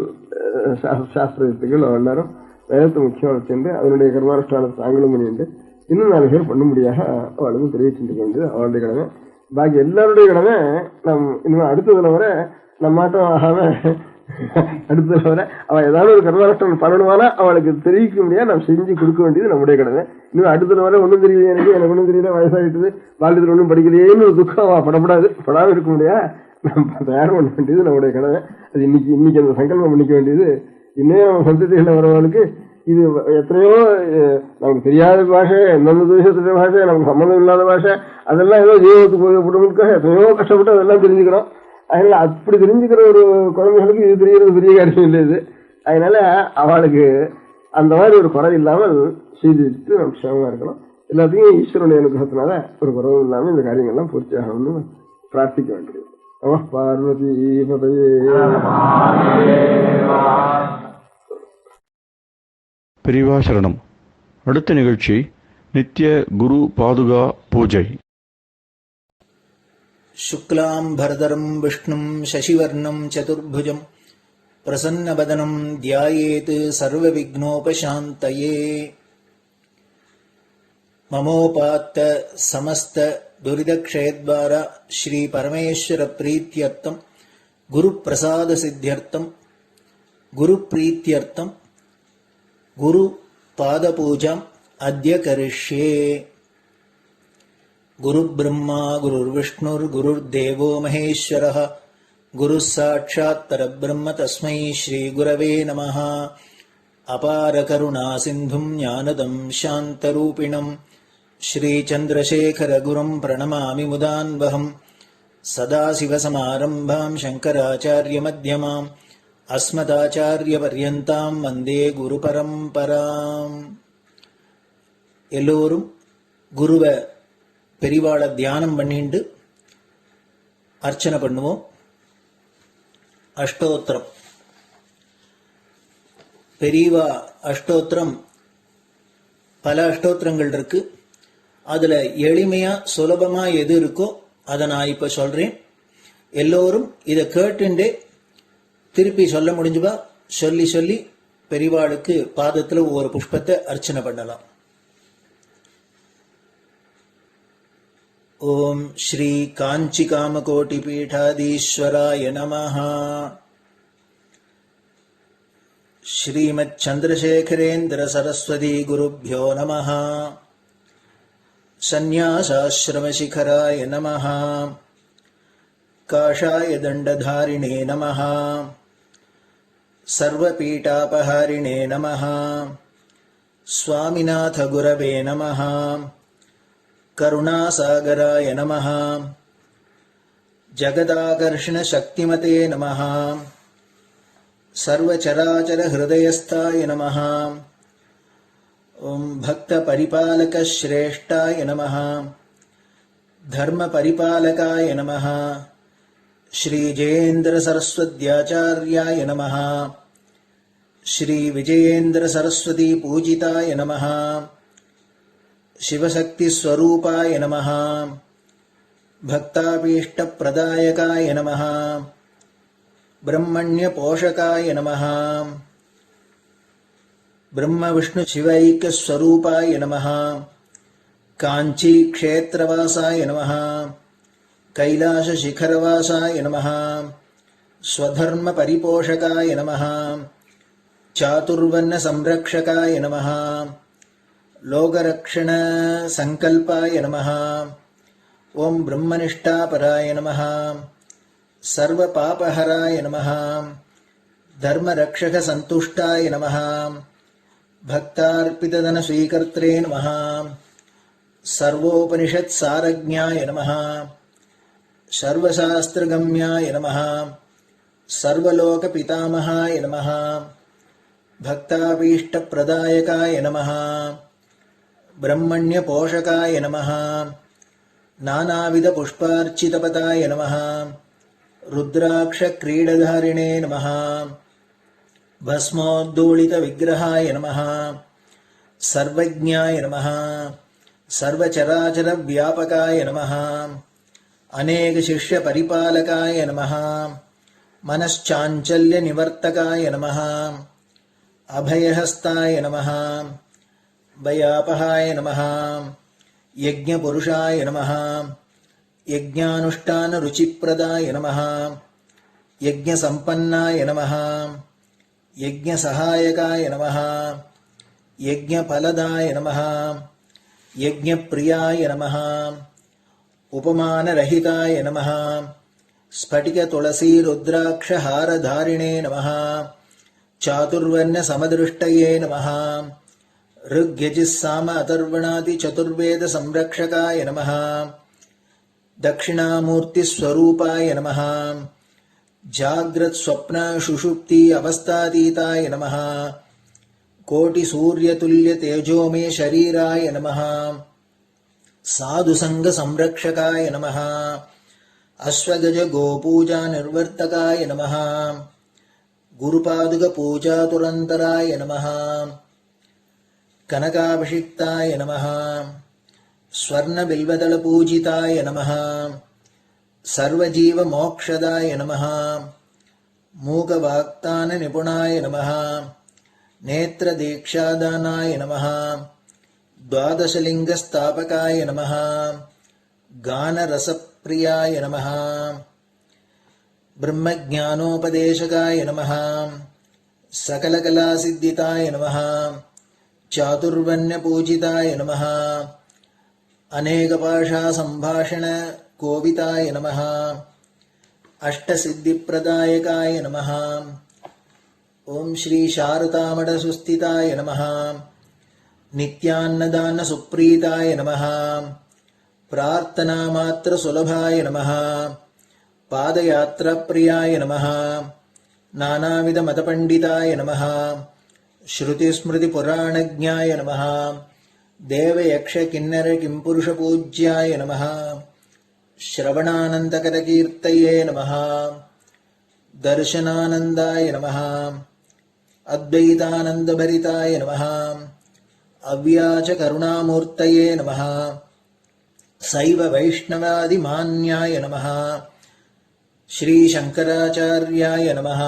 சாஸ்திர வித்துக்கள் எல்லாரும் வேதத்தை முக்கியமாக வச்சுட்டு அதனுடைய கர்மானுஷ்டானத்தை தாங்களும் பண்ணிட்டு இன்னும் 4 பேர் பண்ண முடியாத அவளுக்கும் தெரிவிச்சுட்டு வேண்டியது அவளுடைய கடமை. பாக்கி எல்லாருடைய கடமை நம் இனிமே அடுத்த தலைவரை நம்மாட்டம் ஆகாம அடுத்த தலைவரை அவள் ஏதாவது ஒரு கர்மானுஷ்டானம் பண்ணணுமானா அவளுக்கு தெரிவிக்க முடியாது. நம்ம செஞ்சு கொடுக்க வேண்டியது நம்முடைய கடமை. இனிமே அடுத்த தலைவரை ஒன்றும் தெரியல, எனக்கு ஒன்றும் தெரியல, வயசாகிட்டது, வாழ்க்கையில் ஒன்றும் படிக்கலையேன்னு ஒரு துக்கம் அவள் படப்படாது. படாமல் இருக்க முடியாது. நம்ம தயார் பண்ண வேண்டியது நம்முடைய கடமை. அது இன்னைக்கு அந்த சங்கல்பம் பண்ணிக்க வேண்டியது. இன்னும் சந்ததிகளில் வரவங்களுக்கு இது எத்தனையோ நமக்கு தெரியாத பாஷை, எந்தெந்த தேசத்துடைய பாஷை, நமக்கு சம்மந்தம் இல்லாத பாஷை, அதெல்லாம் ஏதோ ஜீவத்துக்கு போயப்படுவதற்காக எத்தனையோ கஷ்டப்பட்டு அதெல்லாம் தெரிஞ்சுக்கிறோம். அதனால அப்படி தெரிஞ்சுக்கிற ஒரு குழந்தைகளுக்கு இது தெரியறது பெரிய காரியம் இல்லை. இது அதனால அவளுக்கு அந்த மாதிரி ஒரு குறை இல்லாமல் செய்துட்டு நம்ம சிரமமா இருக்கணும். எல்லாத்தையும் ஈஸ்வரனுடைய அனுகிரகத்தினால ஒரு குறவும் இல்லாமல் இந்த காரியங்கள்லாம் பூர்த்தி ஆகணும்னு பிரார்த்திக்க வேண்டியது. பார்வதி பெரியவா சரணம். அடுத்த நிகழ்ச்சி நித்திய குரு பாதுகா பூஜை. शुक्लां भरदरं विष्णुं शशिवर्णं चतुर्भुजं प्रसन्नवदनं ध्यायेत् सर्वविघ्नोपशान्तये. ममोपात्त समस्त दुरितक्षयद्वारा श्री परमेश्वर प्रीत्यर्थं गुरुप्रसाद सिद्ध्यर्थं गुरुप्रीत्यर्थं गुरु पादपूजाम् अद्य करिष्ये. गुरुब्रह्मा गुरुर्विष्णुर्गुरुर्देवो महेश्वरः गुरुः साक्षात् परब्रह्म तस्मै श्रीगुरवे नमः. अपारकरुणा सिन्धुं ज्ञानदं शान्तरूपिणं श्रीचन्द्रशेखरगुरुं प्रणमामि मुदान्वहम्. सदाशिवसमारम्भां शङ्कराचार्यमध्यमाम् अस्मदाचार्यपर्यन्तां वन्दे गुरुपरम्पराम्. எல்லோரும் குருவை பெரிவாளை தியானம் பண்ணிண்டு அர்ச்சனை பண்ணுவோம். அஷ்டோத்திரம். பெரியவா அஷ்டோத்திரம் பல அஷ்டோத்திரங்கள் இருக்கு. அதுல எளிமையா சுலபமா எது இருக்கோ அதை நான் இப்ப சொல்றேன். எல்லோரும் இதை கேட்டுண்டே திருப்பி சொல்ல முடிஞ்சுவா சொல்லி சொல்லி பெரிவாளுக்கு பாதத்துல ஒவ்வொரு புஷ்பத்தை அர்ச்சனை பண்ணலாம். ओम श्री कांची कामकोटि पीठाधीश्वराय नमः. श्रीमत् चंद्रशेखरेन्द्र सरस्वती गुरुभ्यो नमः. संन्यासाश्रम शिखराय नमः. काषाय दंडधारिणे नमः. सर्वपीठापहारिणे नमः. स्वामिनाथ गुरवे नमः. करुणासागराय नमः. जगदाकर्षण शक्तिमते नमः. सर्वचराचर हृदयस्थाय नमः. ओम भक्त परिपालक श्रेष्ठाय नमः. धर्म परिपालकाय नमः. श्री जयेन्द्र सरस्वत्याचार्याय नमः. श्री विजयेन्द्र सरस्वती पूजिताय नमः. शिवशक्ति स्वरूपाय नमः. भक्ताभीष्ट प्रदायकाय नमः. ब्रह्मण्य पोषकाय नमः. ब्रह्म विष्णु शिवैक्य स्वरूपाय नमः. कांची क्षेत्रवासाय नमः. कैलासशिखरवासाय नमः स्वधर्मपरिपोषकाय नमः चातुर्वर्णसंरक्षकाय नमः लोकरक्षणसङ्कल्पाय नमः ॐ ब्रह्मनिष्ठापराय नमः सर्वपापहराय नमः धर्मरक्षकसन्तुष्टाय नमः भक्तार्पितधनस्वीकर्त्रे नमः सर्वोपनिषत्सारज्ञाय नमः सर्वशास्त्रगम्याय नमः सर्वलोकपितामहाय नमः भक्ताभीष्टप्रदायकाय नमः ब्रह्मण्यपोषकाय नमः नानाविधपुष्पार्चितपदाय नमः रुद्राक्षक्रीडधारिणे नमः भस्मोद्धूलितविग्रहाय नमः सर्वज्ञाय नमः सर्वचराचरव्यापकाय नमः अनेकशिष्यपरिपालकाय नमः मनश्चाञ्चल्यनिवर्तकाय नमः अभयहस्ताय नमः भयापहाय नमः यज्ञपुरुषाय नमः यज्ञानुष्ठानरुचिप्रदाय नमः यज्ञसम्पन्नाय नमः यज्ञसहायकाय नमः यज्ञफलदाय नमः यज्ञप्रियाय नमः उपमानरहिताय नमः स्फटिकतुलसीरुद्राक्षहारधारिणे नमः चातुर्वर्णसमदृष्टये नमः ऋग्यजुस्साम अथर्वणादिचतुर्वेदसंरक्षकाय नमः दक्षिणामूर्तिस्वरूपाय नमः जाग्रत्स्वप्नसुषुप्ति अवस्थातीताय नमः कोटिसूर्यतुल्यतेजोमे शरीराय नमः साधुसङ्गसंरक्षकाय नमः अश्वगजगोपूजानिर्वर्तकाय नमः गुरुपादुकपूजातुरन्तराय नमः कनकाभिषिक्ताय नमः स्वर्णबिल्वदलपूजिताय नमः सर्वजीवमोक्षदाय नमः मूकवाक्ताननिपुणाय नमः नेत्रदीक्षादानाय नमः द्वादशलिङ्गस्थापकाय नमः गानरसप्रियाय नमः ब्रह्मज्ञानोपदेशकाय नमः सकलकलासिद्धिताय नमः चातुर्वर्ण्यपूजिताय नमः अनेकभाषासम्भाषणकोविताय नमः अष्टसिद्धिप्रदायकाय नमः ॐ श्री शारदामठसुस्थिताय नमः नित्यान्नदानसुप्रीताय नमः प्रार्थनामात्रसुलभाय नमः पादयात्राप्रियाय नमः नानाविधमतपण्डिताय नमः श्रुतिस्मृतिपुराणज्ञाय नमः देवयक्षकिन्नरकिंपुरुषपूज्याय नमः श्रवणानन्दकरकीर्तये नमः दर्शनानन्दाय नमः अद्वैतानन्दभरिताय नमः अव्याचकरुणामूर्तये नमः शैव वैष्णवादिमान्याय नमः श्रीशङ्कराचार्याय नमः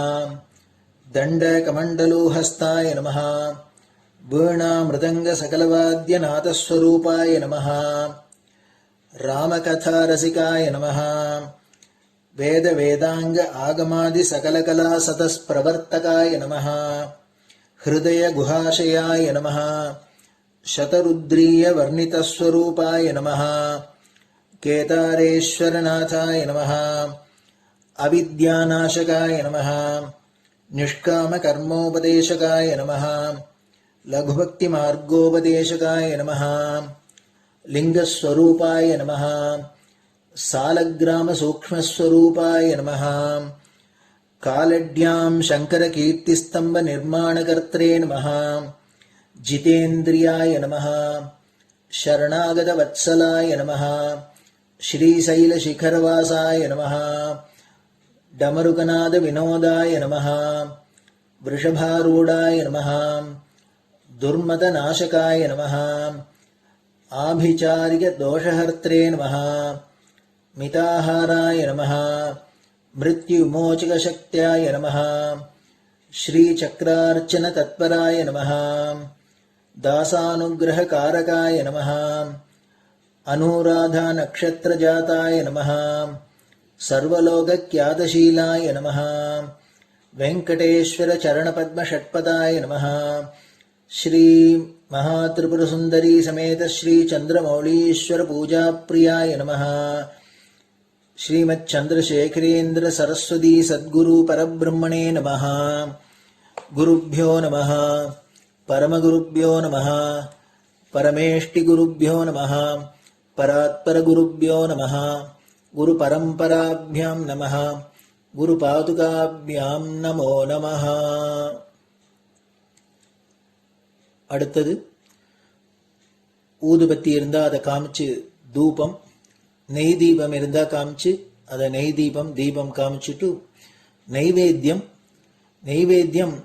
दण्डकमण्डलोहस्ताय नमः वीणामृदङ्गसकलवाद्यनाथस्वरूपाय नमः रामकथारसिकाय नमः वेदवेदाङ्ग आगमादिसकलकलासतस्प्रवर्तकाय नमः हृदयगुहाशयाय नमः शतरुद्रीयवर्णितस्वरूपाय नमः केदारेश्वरनाथाय नमः अविद्यानाशकाय नमः निष्कामकर्मोपदेशकाय नमः लघुभक्तिमार्गोपदेशकाय नमः लिङ्गस्वरूपाय नमः सालग्रामसूक्ष्मस्वरूपाय नमः कालड्यां शङ्करकीर्तिस्तम्भनिर्माणकर्त्रे नमः जितेन्द्रियाय नमः शरणागतवत्सलाय नमः श्रीशैलशिखरवासाय नमः डमरुकनादविनोदाय नमः वृषभारूढाय नमः दुर्मदनाशकाय नमः आभिचारिकदोषहर्त्रे नमः मिताहाराय नमः मृत्युमोचकशक्त्याय नमः श्रीचक्रार्चनतत्पराय नमः दासानुग्रहकारकाय नमः அனுராதா நக்ஷத்ரஜாதாய நமः. சர்வலோகக்யாதசீலாய நமः. வெங்கடேஸ்வர சரணபத்ம ஷட்பதாய நமः. ஸ்ரீ மகாத்ரிபுரசுந்தரி சமேத ஸ்ரீ சந்திரமௌலீஸ்வர பூஜாப்பிரியாய நமः. ஸ்ரீமத் சந்திரசேகரேந்திர சரஸ்வதி சத்குரு பரபிரம்மணே நமः. குருभ्यो நமः. பரமகுருभ्यो நமः. பரமேஷ்டிகுருभ्यो நமः. பராத்பரகுருभ्यो நமः. குரு பரம்பராभ्यां நமः. குரு பாதுகாभ्याம் நமோ நமः. அடுத்தது ஊதுபத்தி இருந்தா அதை காமிச்சு தூபம், நெய் தீபம் இருந்தா காமிச்சு அதை நெய் தீபம் தீபம் காமிச்சுட்டு நைவேத்தியம். நைவேத்தியம்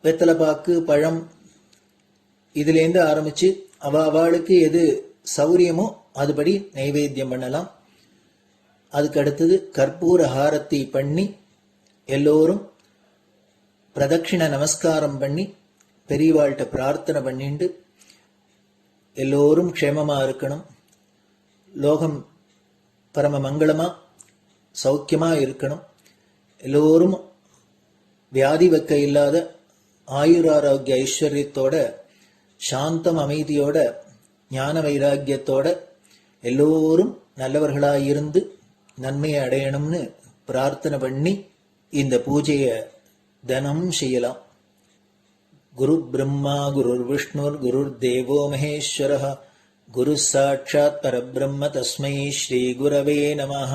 வெத்தலைப்பாக்கு பழம் இதுலேருந்து ஆரம்பிச்சு அவளுக்கு எது சௌரியமோ அதுபடி நைவேத்தியம் பண்ணலாம். அதுக்கு அடுத்தது கற்பூர ஹாரத்தி பண்ணி எல்லோரும் பிரதட்சிண நமஸ்காரம் பண்ணி பெரியவாள்கிட்ட பிரார்த்தனை பண்ணிண்டு எல்லோரும் க்ஷேமமா இருக்கணும், லோகம் பரம மங்களமா சௌக்கியமா இருக்கணும், எல்லோரும் வியாதி வெக்க இல்லாத ஆயுராரோக்கிய ஐஸ்வர்யத்தோட சாந்தம் அமைதியோட ஞான வைராக்கியத்தோட எல்லோரும் நல்லவர்களாயிருந்து நன்மையை அடையணும்னு பிரார்த்தனை பண்ணி இந்த பூஜையை தினம் செய்யலாம். குரு பிரம்மா குருர் விஷ்ணுர் குருர் தேவோ மகேஸ்வரः குரு சாட்சாத் பரபிரம்ம தஸ்மை ஸ்ரீ குரவே நமः.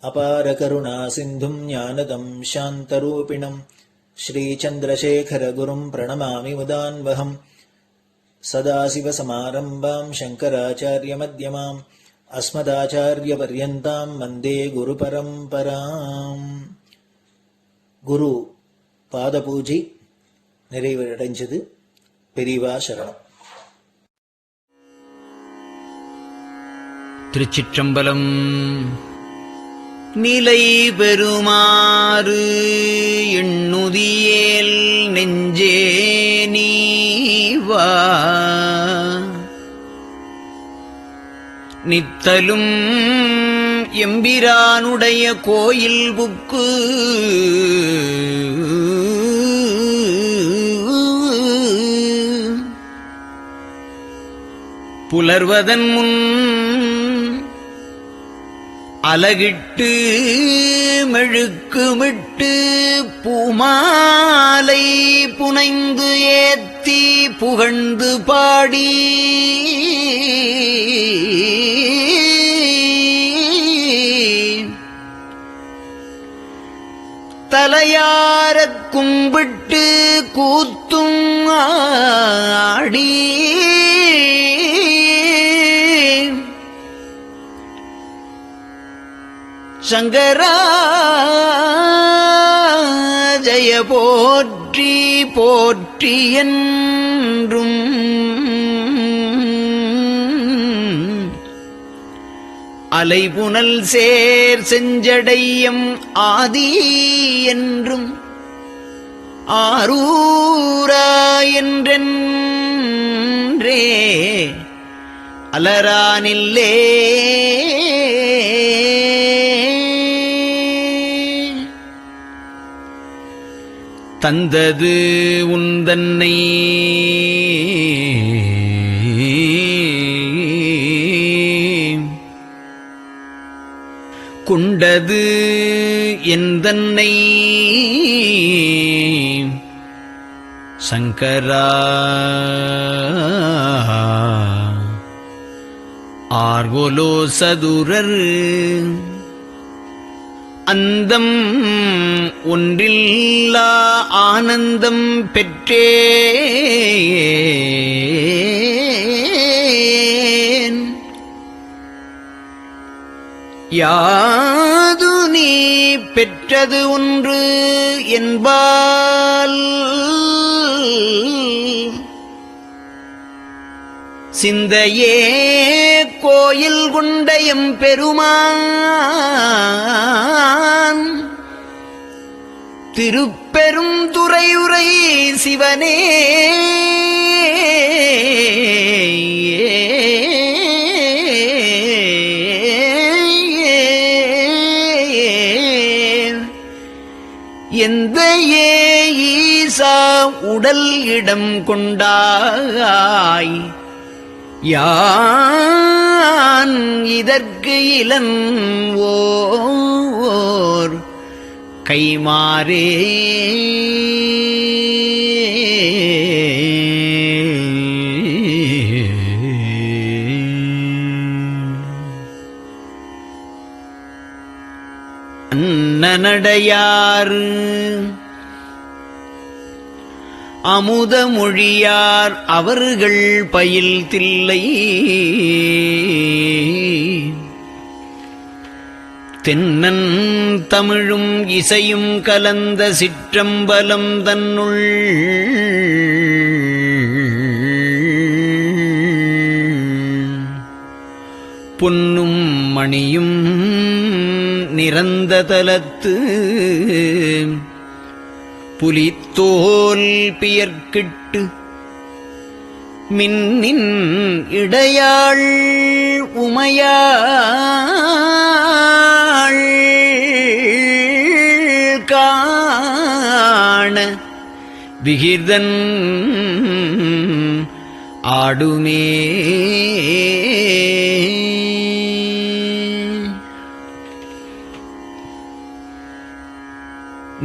அபார கருணா சிந்தும் ஞானதம் சாந்தரூபிணம் ஸ்ரீ சந்திரசேகர குரும் பிரணமாமி முதான்வகம். சதாசிவசமாரம்பாம் சங்கராச்சார்ய மத்யமாம் அஸ்மதாச்சார்ய பர்யந்தாம் வந்தே குரு பரம்பராம். குரு பாத பூஜை நிறைவடைஞ்சது. பெரியவா சரணம். திருச்சிற்றம்பலம். நிலை பெறுமாறு எண்ணுதியேல் நெஞ்சே நீவா நித்தலும் எம்பிரானுடைய கோயில் புக்கு புலர்வதன் முன் அலகிட்டு மெழுக்குமிட்டு பூமாலை புனைந்து ஏத்தி புகழ்ந்து பாடி தலையாரக் கும்பிட்டு கூத்தும் ஆடி சங்கரா ஜய போற்றி போற்றி என்றும் அலைபுனல் சேர் செஞ்சடையம் ஆதி என்றும் ஆரூரா என்றென்றே அலரானில்லே தந்தது உந்தன்னை கொண்டது எந்தன்னை சங்கரா ஆர்கோலோ சதுரர் அந்தம் ஒன்றில்லா ஆனந்தம் பெற்றேன் யாது நீ பெற்றது ஒன்று என்பால் சிந்தையே கோயில் கொண்டயம் பெருமான் திருப்பெரும் துறையுரை சிவனே எந்த ஈசா உடல் இடம் கொண்டாய் யான் இதற்கு இலன் ஓர் கைமாறே அன்னநடையார் அமுதமொழியார் அவர்கள் பயில் தில்லை தென்னன் தமிழும் இசையும் கலந்த சிற்றம்பலம் தன்னுள் பொன்னும் மணியும் நிரந்த தலத்து புலித்தோல் பியர்க்கிட்டு மின்னின் இடையாள் உமையாள் காண விகிர்தன் ஆடுமே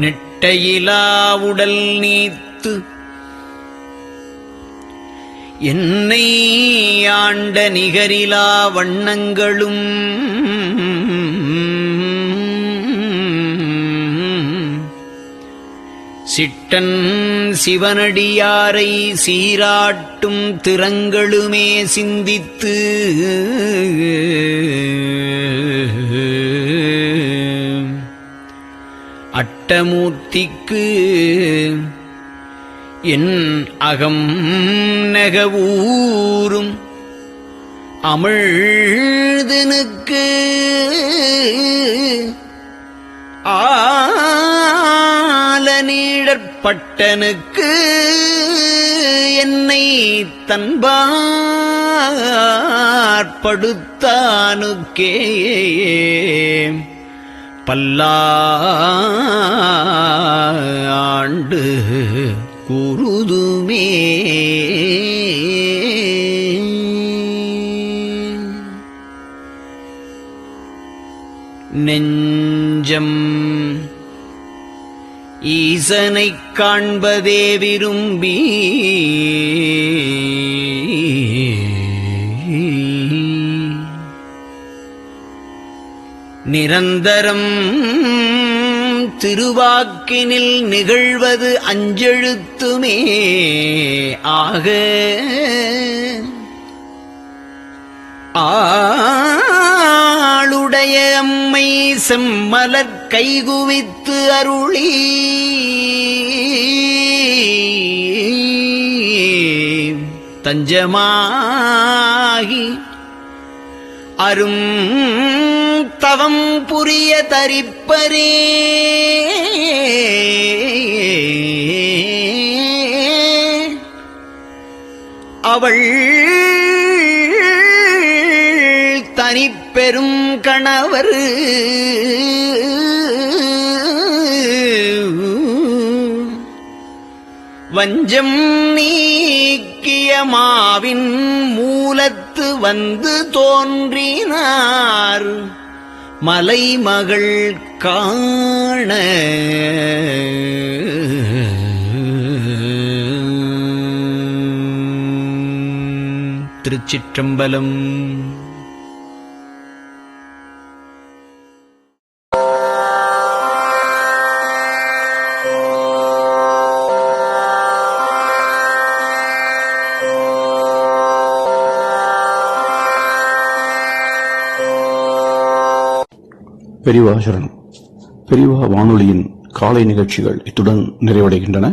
நெட்டையிலா உடல் நீத்து என்னை ஆண்ட நிகரிலா வண்ணங்களும் சிட்டன் சிவனடியாரை சீராட்டும் திறங்களுமே சிந்தித்து அட்டமூர்த்திக்கு என் அகம் நெகவூரும் அமிழ்தனுக்கு ஆலநீழற்பட்டனுக்கு என்னை தன்பாற்படுத்தானுக்கே பல்லாண்டு குருதுமே நெஞ்சம் ஈசனைக் காண்பதே விரும்பி நிரந்தரம் திருவாக்கினில் நிகழ்வது அஞ்செழுத்துமே ஆக ஆளுடைய அம்மை செம்மலர் கைகுவித்து அருளி தஞ்சமாகி அரும் தவம் புரிய தரிப்பரே அவள் தனிப்பெரும் கணவர் வஞ்சம் நீக்கிய மாவின் மூலத்து வந்து தோன்றினார் மலைமகள் காண திருச்சிற்றம்பலம். பெரியவா சரணம். பெரியவா வானொலியின் காலை நிகழ்ச்சிகள் இத்துடன் நிறைவடைகின்றன.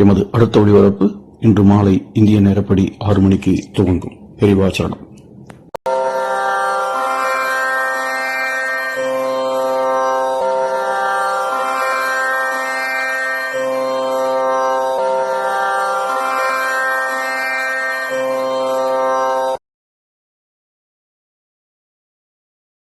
எமது அடுத்த ஒளிபரப்பு இன்று மாலை இந்திய நேரப்படி 6 மணிக்கு துவங்கும். பெரியவா சரணம்.